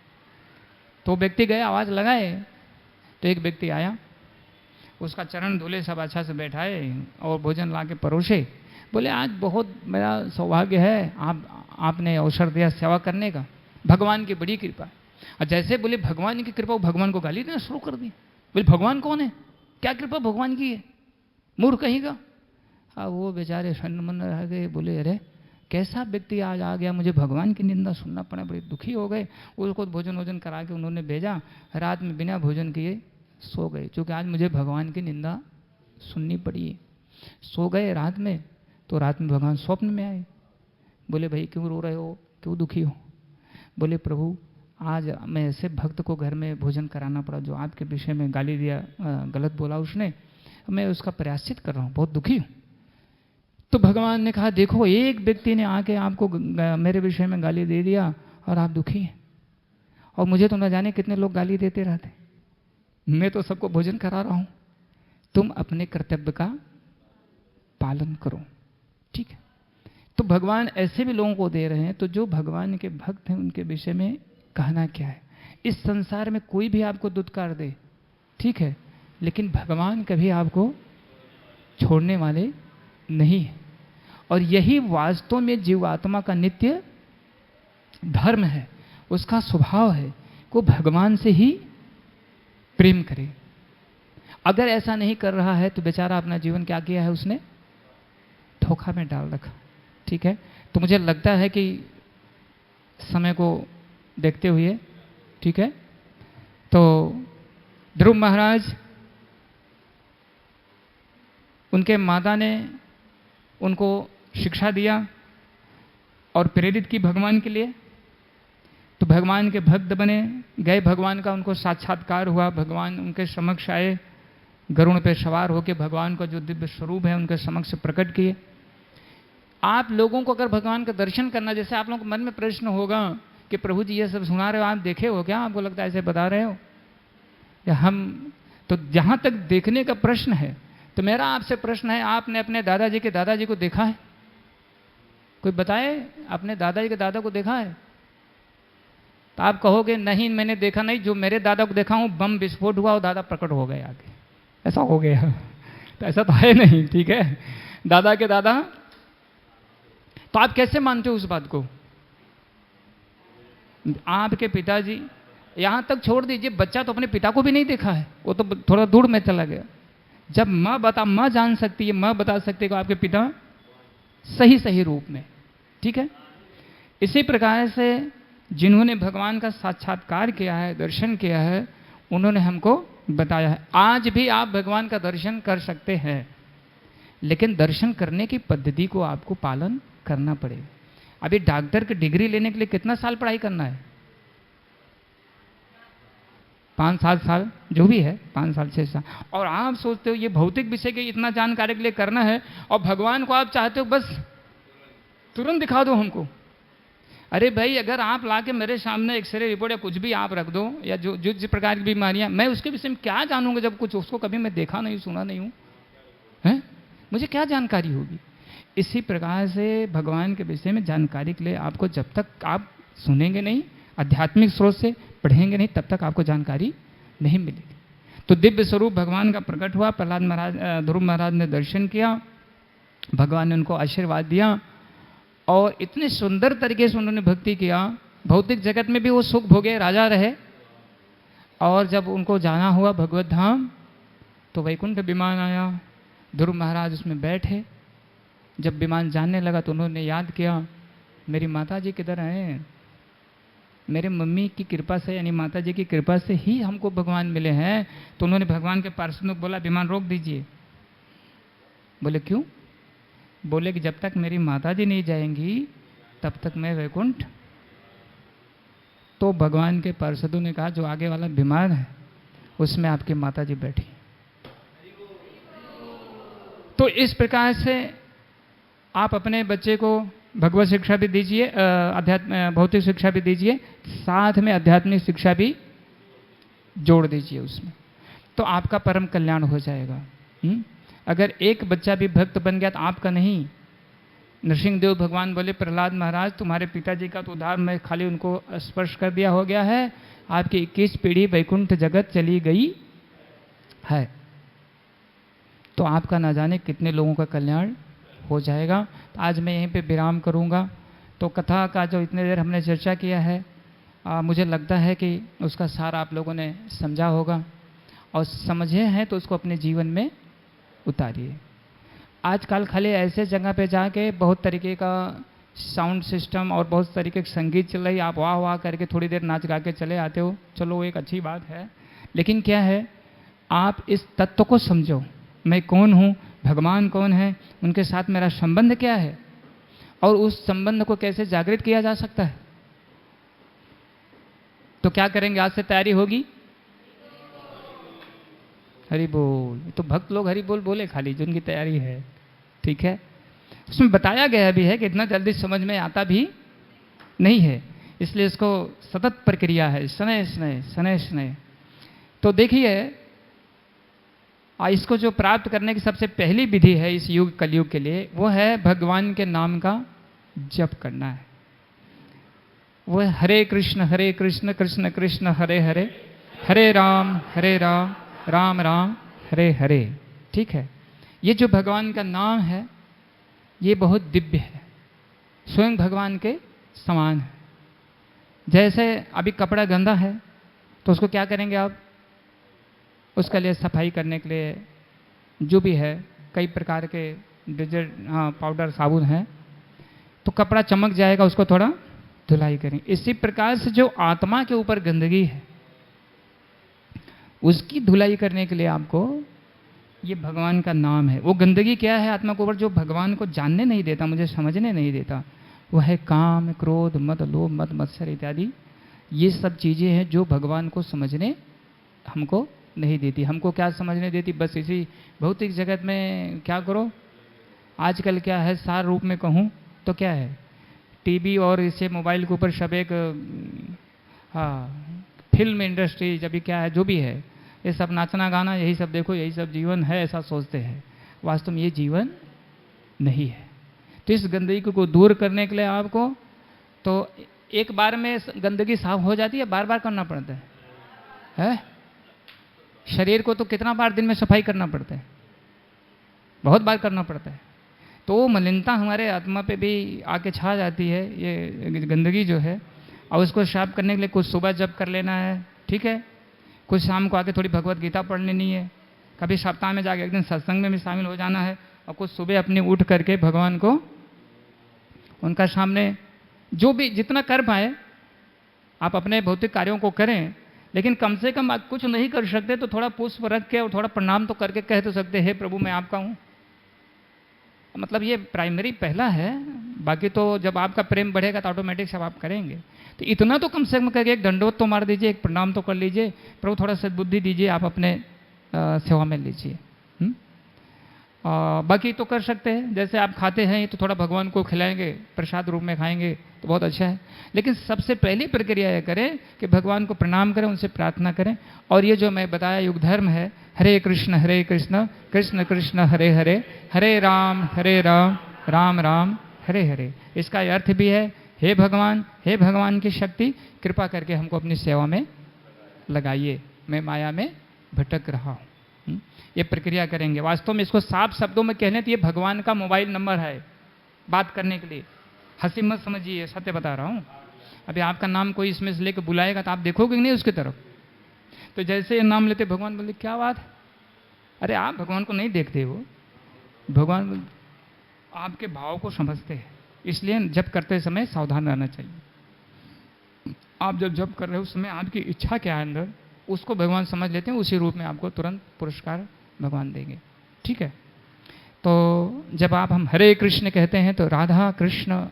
तो व्यक्ति गए, आवाज़ लगाए, तो एक व्यक्ति आया, उसका चरण धुले, सब अच्छा से बैठाए और भोजन ला के परोसे। बोले आज बहुत मेरा सौभाग्य है, आपने अवसर दिया सेवा करने का, भगवान की बड़ी कृपा। और जैसे बोले भगवान की कृपा, भगवान को गाली देना शुरू कर दी। बोले भगवान कौन है, क्या कृपा भगवान की है, मूर्ख कहेगा। अब वो बेचारे शर्मन रह गए, बोले अरे कैसा व्यक्ति आज आ गया, मुझे भगवान की निंदा सुनना पड़ा, बड़े दुखी हो गए। उसको भोजन करा के उन्होंने भेजा, रात में बिना भोजन किए सो गए, क्योंकि आज मुझे भगवान की निंदा सुननी पड़ी है। सो गए रात में, तो रात में भगवान स्वप्न में आए। बोले भाई क्यों रो रहे हो, क्यों दुखी हो? बोले प्रभु आज मैं ऐसे भक्त को घर में भोजन कराना पड़ा जो आपके विषय में गाली दिया, गलत बोला उसने, मैं उसका प्रायश्चित कर रहा हूँ, बहुत दुखी हूँ। तो भगवान ने कहा देखो एक व्यक्ति ने आके आपको मेरे विषय में गाली दे दिया और आप दुखी हैं, और मुझे तो न जाने कितने लोग गाली देते रहते, मैं तो सबको भोजन करा रहा हूँ। तुम अपने कर्तव्य का पालन करो, ठीक है। तो भगवान ऐसे भी लोगों को दे रहे हैं। तो जो भगवान के भक्त हैं उनके विषय में कहना क्या है, इस संसार में कोई भी आपको दुत्कार दे, ठीक है, लेकिन भगवान कभी आपको छोड़ने वाले नहीं है। और यही वास्तव में जीवात्मा का नित्य धर्म है, उसका स्वभाव है को भगवान से ही प्रेम करे। अगर ऐसा नहीं कर रहा है तो बेचारा अपना जीवन क्या किया है, उसने धोखा में डाल रखा। ठीक है, तो मुझे लगता है कि समय को देखते हुए, ठीक है, तो ध्रुव महाराज, उनके माता ने उनको शिक्षा दिया और प्रेरित की भगवान के लिए, तो भगवान के भक्त बने गए। भगवान का उनको साक्षात्कार हुआ, भगवान उनके समक्ष आए, गरुड़ पे सवार होकर भगवान का जो दिव्य स्वरूप है उनके समक्ष प्रकट किए। आप लोगों को अगर भगवान का दर्शन करना, जैसे आप लोगों के मन में प्रश्न होगा कि प्रभु जी ये सब सुना रहे हो, आप देखे हो क्या, आपको लगता है ऐसे बता रहे हो या हम, तो जहां तक देखने का प्रश्न है तो मेरा आपसे प्रश्न है, आपने अपने दादाजी के दादाजी को देखा है? कोई बताए अपने दादाजी के दादा को देखा है? तो आप कहोगे नहीं मैंने देखा नहीं, जो मेरे दादा को देखा हूं बम विस्फोट हुआ और दादा प्रकट हो गए आगे, ऐसा हो गया। तो ऐसा तो है नहीं, ठीक है, दादा के दादा। तो आप कैसे मानते हो उस बात को? आपके पिताजी, यहां तक छोड़ दीजिए, बच्चा तो अपने पिता को भी नहीं देखा है, वो तो थोड़ा दूर में चला गया। जब माँ जान सकती है, माँ बता सकती है कि आपके पिता सही सही रूप में, ठीक है। इसी प्रकार से जिन्होंने भगवान का साक्षात्कार किया है, दर्शन किया है, उन्होंने हमको बताया है। आज भी आप भगवान का दर्शन कर सकते हैं, लेकिन दर्शन करने की पद्धति को आपको पालन करना पड़ेगा। अभी डॉक्टर की डिग्री लेने के लिए कितना साल पढ़ाई करना है? 5-7 साल, जो भी है, 5 साल 6 साल। और आप सोचते हो ये भौतिक विषय के इतना जानकारी के लिए करना है, और भगवान को आप चाहते हो बस तुरंत दिखा दो हमको। अरे भाई, अगर आप लाके मेरे सामने एक्सरे रिपोर्ट या कुछ भी आप रख दो, या जो जिस प्रकार की बीमारियां, मैं उसके विषय में क्या जानूंगा जब कुछ उसको कभी मैं देखा नहीं, सुना नहीं हूं, है मुझे क्या जानकारी होगी? इसी प्रकार से भगवान के विषय में जानकारी के लिए आपको जब तक आप सुनेंगे नहीं, आध्यात्मिक स्रोत से पढ़ेंगे नहीं, तब तक आपको जानकारी नहीं मिलेगी। तो दिव्य स्वरूप भगवान का प्रकट हुआ, प्रहलाद महाराज, ध्रुव महाराज ने दर्शन किया, भगवान ने उनको आशीर्वाद दिया और इतने सुंदर तरीके से उन्होंने भक्ति किया। भौतिक जगत में भी वो सुख भोगे राजा रहे, और जब उनको जाना हुआ भगवत धाम तो वैकुंठ विमान आया, ध्रुव महाराज उसमें बैठे। जब विमान जाने लगा तो उन्होंने याद किया, मेरी माता जी किधर हैं? मेरे मम्मी की कृपा से, यानी माता जी की कृपा से ही हमको भगवान मिले हैं। तो उन्होंने भगवान के पार्षद को बोला, विमान रोक दीजिए। बोले क्यों? बोले कि जब तक मेरी माता जी नहीं जाएंगी तब तक मैं वैकुंठ। तो भगवान के पार्षदों ने कहा, जो आगे वाला विमान है उसमें आपकी माता जी बैठी। तो इस प्रकार से आप अपने बच्चे को भगवत शिक्षा भी दीजिए, भौतिक शिक्षा भी दीजिए, साथ में आध्यात्मिक शिक्षा भी जोड़ दीजिए उसमें, तो आपका परम कल्याण हो जाएगा। अगर एक बच्चा भी भक्त बन गया तो आपका नहीं। नरसिंहदेव भगवान बोले, प्रहलाद महाराज तुम्हारे पिताजी का तो उद्धार मैं खाली उनको स्पर्श कर दिया हो गया है, आपकी 21 पीढ़ी वैकुंठ जगत चली गई है, तो आपका ना जाने कितने लोगों का कल्याण हो जाएगा। तो आज मैं यहीं पे विराम करूंगा। तो कथा का जो इतने देर हमने चर्चा किया है, मुझे लगता है कि उसका सार आप लोगों ने समझा होगा, और समझे हैं तो उसको अपने जीवन में उतारिए। आजकल खाली ऐसे जगह पे जाके बहुत तरीके का साउंड सिस्टम और बहुत तरीके का संगीत चल रही, आप वाह वाह करके थोड़ी देर नाच गा के चले आते हो, चलो वो एक अच्छी बात है, लेकिन क्या है, आप इस तत्व को समझो, मैं कौन हूँ, भगवान कौन है, उनके साथ मेरा संबंध क्या है, और उस संबंध को कैसे जागृत किया जा सकता है। तो क्या करेंगे? आज से तैयारी होगी। हरि बोल। तो भक्त लोग हरि बोल बोले खाली, जिनकी तैयारी है, ठीक है। इसमें बताया गया भी है कि इतना जल्दी समझ में आता भी नहीं है, इसलिए इसको सतत प्रक्रिया है, स्नेह स्नेह स्नेह स्नेह। तो देखिए, इसको जो प्राप्त करने की सबसे पहली विधि है इस युग कलयुग के लिए, वो है भगवान के नाम का जप करना है। वो है हरे कृष्ण कृष्ण कृष्ण हरे हरे, हरे राम राम राम हरे हरे। ठीक है, ये जो भगवान का नाम है ये बहुत दिव्य है, स्वयं भगवान के समान है। जैसे अभी कपड़ा गंदा है तो उसको क्या करेंगे आप, उसके लिए सफाई करने के लिए जो भी है कई प्रकार के डिटर्जेंट पाउडर साबुन है, तो कपड़ा चमक जाएगा, उसको थोड़ा धुलाई करें। इसी प्रकार से जो आत्मा के ऊपर गंदगी है उसकी धुलाई करने के लिए आपको ये भगवान का नाम है। वो गंदगी क्या है आत्मा के ऊपर जो भगवान को जानने नहीं देता, मुझे समझने नहीं देता, वह है काम, क्रोध, मद, लोभ, मद, मत्सर इत्यादि। ये सब चीज़ें हैं जो भगवान को समझने हमको नहीं देती। हमको क्या समझने देती, बस इसी भौतिक जगत में क्या करो, आजकल क्या है सार रूप में कहूँ तो क्या है, टीवी और इससे मोबाइल के ऊपर सब एक फिल्म इंडस्ट्री जब भी क्या है जो भी है, ये सब नाचना गाना यही सब देखो, यही सब जीवन है, ऐसा सोचते हैं। वास्तव में ये जीवन नहीं है। तो इस गंदगी को दूर करने के लिए आपको तो एक बार में गंदगी साफ हो जाती है, बार बार करना पड़ता है? शरीर को तो कितना बार दिन में सफाई करना पड़ता है, बहुत बार करना पड़ता है। तो मलिनता हमारे आत्मा पे भी आके छा जाती है, ये गंदगी जो है, और उसको साफ करने के लिए कुछ सुबह जप कर लेना है, ठीक है, कुछ शाम को आके थोड़ी भगवत गीता पढ़ लेनी है, कभी सप्ताह में जाके एक दिन सत्संग में भी शामिल हो जाना है, और कुछ सुबह अपने उठ करके भगवान को उनका सामने जो भी जितना कर पाए आप अपने भौतिक कार्यों को करें, लेकिन कम से कम आप कुछ नहीं कर सकते तो थोड़ा पुष्प रख के और थोड़ा प्रणाम तो करके कह तो सकते हैं प्रभु मैं आपका हूँ। मतलब ये प्राइमरी पहला है, बाकी तो जब आपका प्रेम बढ़ेगा तो ऑटोमेटिक सब आप करेंगे। तो इतना तो कम से कम करके एक दंडवत तो मार दीजिए, एक प्रणाम तो कर लीजिए, प्रभु थोड़ा सद्बुद्धि दीजिए, आप अपने सेवा में लीजिए। बाकी तो कर सकते हैं, जैसे आप खाते हैं तो थोड़ा भगवान को खिलाएंगे, प्रसाद रूप में खाएंगे तो बहुत अच्छा है। लेकिन सबसे पहली प्रक्रिया यह करें कि भगवान को प्रणाम करें, उनसे प्रार्थना करें। और ये जो मैं बताया युग धर्म है, हरे कृष्ण कृष्ण कृष्ण हरे हरे, हरे राम राम राम हरे हरे। इसका अर्थ भी है हे भगवान की शक्ति, कृपा करके हमको अपनी सेवा में लगाइए, मैं माया में भटक रहा हूँ। ये प्रक्रिया करेंगे। वास्तव में इसको साफ शब्दों में कहने तो ये भगवान का मोबाइल नंबर है बात करने के लिए। हंसी मत समझिए, सत्य बता रहा हूँ। अभी आपका नाम कोई इसमें से लेकर बुलाएगा तो आप देखोगे नहीं उसकी तरफ, तो जैसे ये नाम लेते भगवान बोले क्या बात है, अरे आप भगवान को नहीं देखते हो, भगवान आपके भाव को समझते हैं, इसलिए जप करते समय सावधान रहना चाहिए। आप जब जप कर रहे हो उस समय आपकी इच्छा क्या है अंदर, उसको भगवान समझ लेते हैं, उसी रूप में आपको तुरंत पुरस्कार भगवान देंगे। ठीक है, तो जब आप हम हरे कृष्ण कहते हैं तो राधा कृष्ण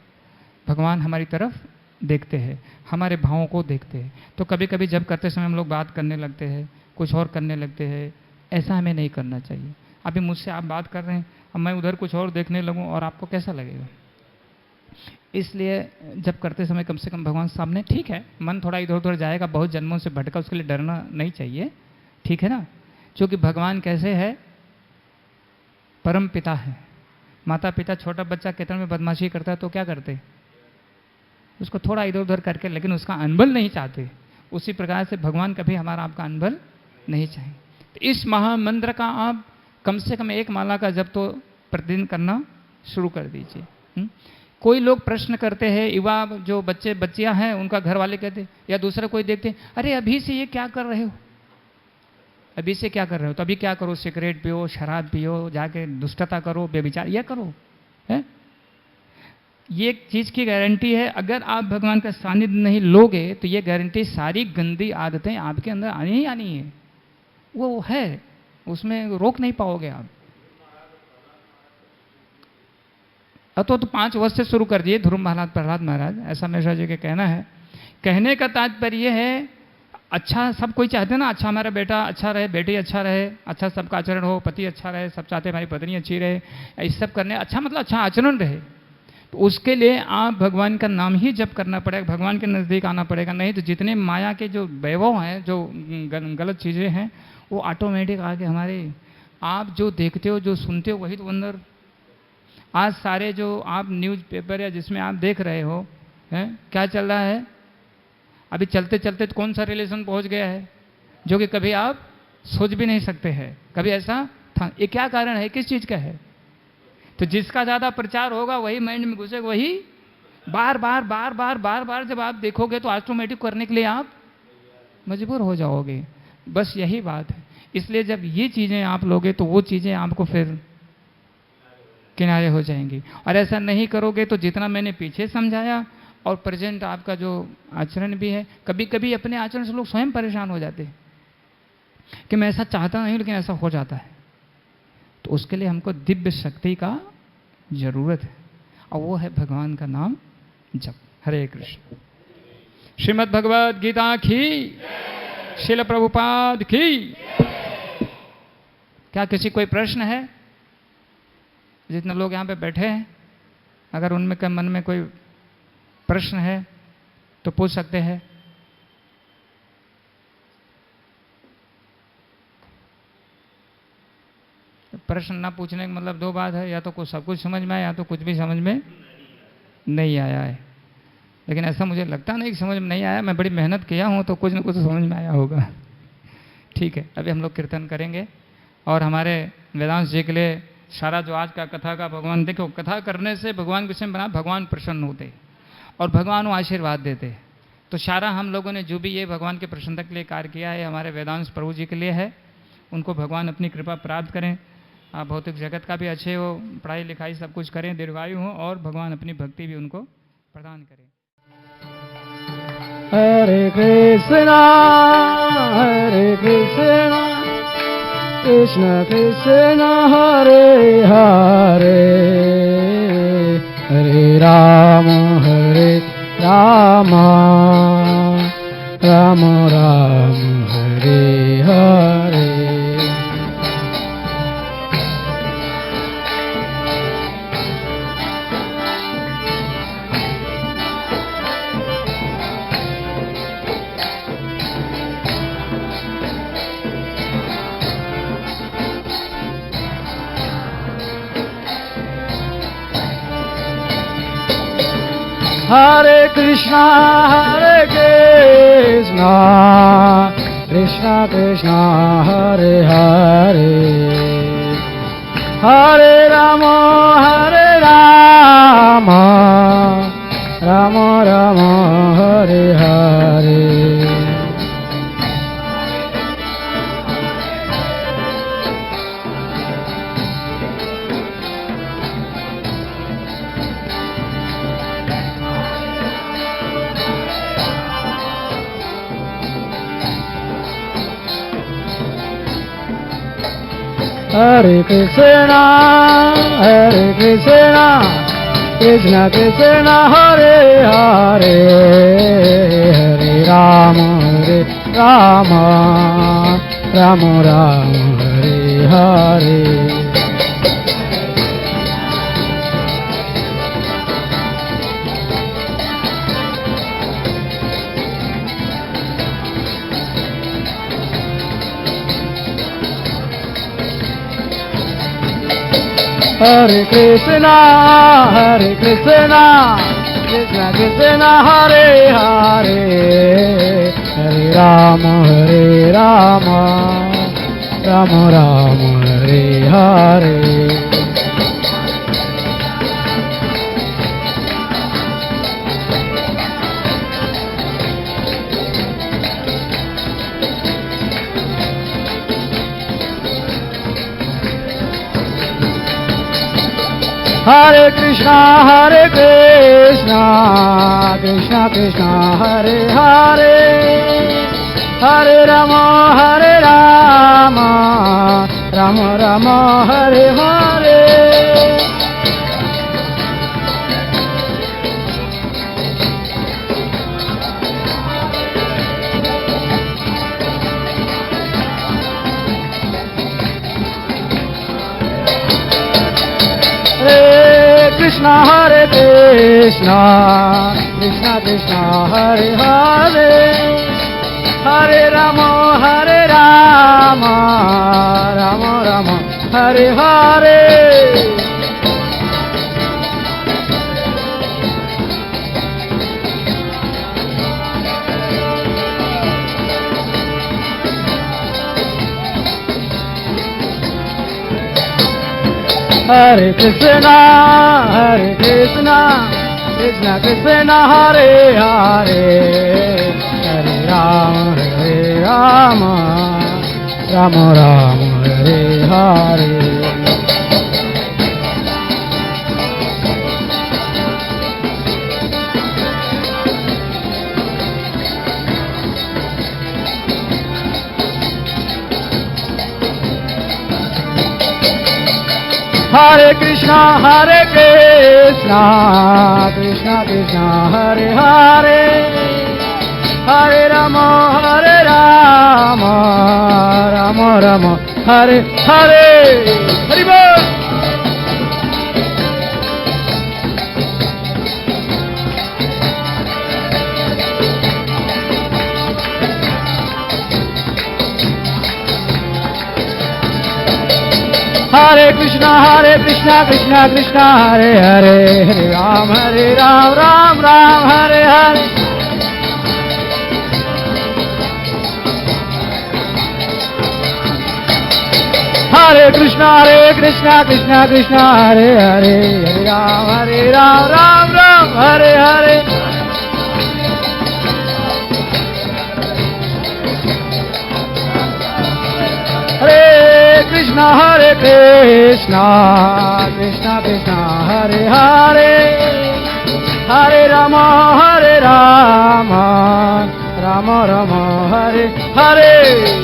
भगवान हमारी तरफ देखते हैं, हमारे भावों को देखते हैं। तो कभी कभी जब करते समय हम लोग बात करने लगते हैं, कुछ और करने लगते हैं, ऐसा हमें नहीं करना चाहिए। अभी मुझसे आप बात कर रहे हैं, अब मैं उधर कुछ और देखने लगूं और आपको कैसा लगेगा। इसलिए जब करते समय कम से कम भगवान सामने, ठीक है मन थोड़ा इधर उधर जाएगा, बहुत जन्मों से भटका, उसके लिए डरना नहीं चाहिए, ठीक है ना। क्योंकि भगवान कैसे है, परम पिता है। माता पिता छोटा बच्चा कितना में बदमाशी करता है तो क्या करते, उसको थोड़ा इधर उधर करके, लेकिन उसका अनबल नहीं चाहते। उसी प्रकार से भगवान कभी हमारा आपका अनबल नहीं चाहिए। तो इस महामंत्र का आप कम से कम एक माला का जब तो प्रतिदिन करना शुरू कर दीजिए। कोई लोग प्रश्न करते हैं, युवा जो बच्चे बच्चियां हैं उनका घर वाले कहते या दूसरा कोई देखते, अरे अभी से ये क्या कर रहे हो, अभी से क्या कर रहे हो, तो अभी क्या करो, सिगरेट पियो, शराब पियो, जाके दुष्टता करो, बेविचार यह करो, है। ये एक चीज़ की गारंटी है, अगर आप भगवान का सानिध्य नहीं लोगे तो ये गारंटी सारी गंदी आदतें आपके अंदर आनी ही आनी है, वो है, उसमें रोक नहीं पाओगे आप। तो 5 वर्ष से शुरू कर दिए ध्रुव प्रहलाद महाराज, ऐसा मेरा जी का कहना है। कहने का तात्पर्य है, अच्छा सब कोई चाहते हैं ना, अच्छा हमारा बेटा अच्छा रहे, बेटी अच्छा रहे, अच्छा सबका आचरण हो, पति अच्छा रहे, सब चाहते हैं हमारी पत्नी अच्छी रहे, इस सब करने अच्छा मतलब अच्छा आचरण रहे। तो उसके लिए आप भगवान का नाम ही जप करना पड़ेगा, भगवान के नज़दीक आना पड़ेगा। नहीं तो जितने माया के जो वैभव हैं, जो गलत चीज़ें हैं, वो ऑटोमेटिक आके हमारे, आप जो देखते हो जो सुनते हो वही तो अंदर। आज सारे जो आप न्यूज़पेपर या जिसमें आप देख रहे हो हैं, क्या चल रहा है, अभी चलते चलते तो कौन सा रिलेशन पहुंच गया है जो कि कभी आप सोच भी नहीं सकते हैं, कभी ऐसा था। ये क्या कारण है, किस चीज का है? तो जिसका ज्यादा प्रचार होगा वही माइंड में घुसेगा, वही बार बार बार बार बार बार जब आप देखोगे तो ऑटोमेटिक करने के लिए आप मजबूर हो जाओगे। बस यही बात है। इसलिए जब ये चीजें आप लोगे तो वो चीजें आपको फिर किनारे हो जाएंगी। और ऐसा नहीं करोगे तो जितना मैंने पीछे समझाया और प्रेजेंट आपका जो आचरण भी है, कभी कभी अपने आचरण से लोग स्वयं परेशान हो जाते हैं कि मैं ऐसा चाहता नहीं लेकिन ऐसा हो जाता है। तो उसके लिए हमको दिव्य शक्ति का जरूरत है, और वो है भगवान का नाम जप। हरे कृष्ण। श्रीमद् भगवद गीता की, श्रील प्रभुपाद की। क्या किसी कोई प्रश्न है? जितने लोग यहाँ पे बैठे हैं, अगर उनमें के मन में कोई प्रश्न है तो पूछ सकते हैं। प्रश्न ना पूछने का मतलब दो बात है, या तो कुछ सब कुछ समझ में आया या तो कुछ भी समझ में नहीं आया है। लेकिन ऐसा मुझे लगता नहीं कि समझ में नहीं आया, मैं बड़ी मेहनत किया हूँ तो कुछ ना कुछ समझ में आया होगा। ठीक है, अभी हम लोग कीर्तन करेंगे और हमारे वेदांश जी के लिए सारा जो आज का कथा का भगवान, देखो कथा करने से भगवान के विषय बना, भगवान प्रसन्न होते और भगवान वो आशीर्वाद देते। तो सारा हम लोगों ने जो भी ये भगवान के प्रसन्नता के लिए कार्य किया है हमारे वेदांश प्रभु जी के लिए है। उनको भगवान अपनी कृपा प्राप्त करें, भौतिक जगत का भी अच्छे हो, पढ़ाई लिखाई सब कुछ करें, दीर्घायु हो, और भगवान अपनी भक्ति भी उनको प्रदान करें। हरे कृष्णा कृष्ण कृष्ण हरे हरे, हरे Ram Ram Ram Hare Hare. Hare Krishna, Krishna Krishna, Hare Hare, Hare Rama, Rama Rama, Hare Hare. Hare Krishna, Krishna Krishna, Hare Hare, Hare Rama, Rama Rama, Hare Hare. Hare Krishna, Krishna Krishna, Hare Hare, Hare Rama, Rama Rama, Hare Hare. Hare Krishna, Krishna Krishna, Hare Hare, Hare Rama, Rama Rama, Hare Hare. Krishna, Krishna Krishna, Hare Hare, Hare Rama, Rama Rama, Hare Hare. Hare Krishna, Krishna Krishna, Hare Hare, Hare Rama, Rama Rama, Hare Hare. Hare Krishna, Krishna Krishna, Hare Hare, Hare Rama, Rama Rama, Hare Hare. Hari Bol. Hare Krishna, Krishna Krishna, Hare Hare, Hare Ram, Ram Ram, Hare Hare. Hare Krishna, Krishna Krishna, Hare Hare, Hare Ram, Ram Ram, Hare Hare. Hare Krishna, Krishna Krishna, Hare Hare, Hare Rama, Rama Rama, Hare Hare.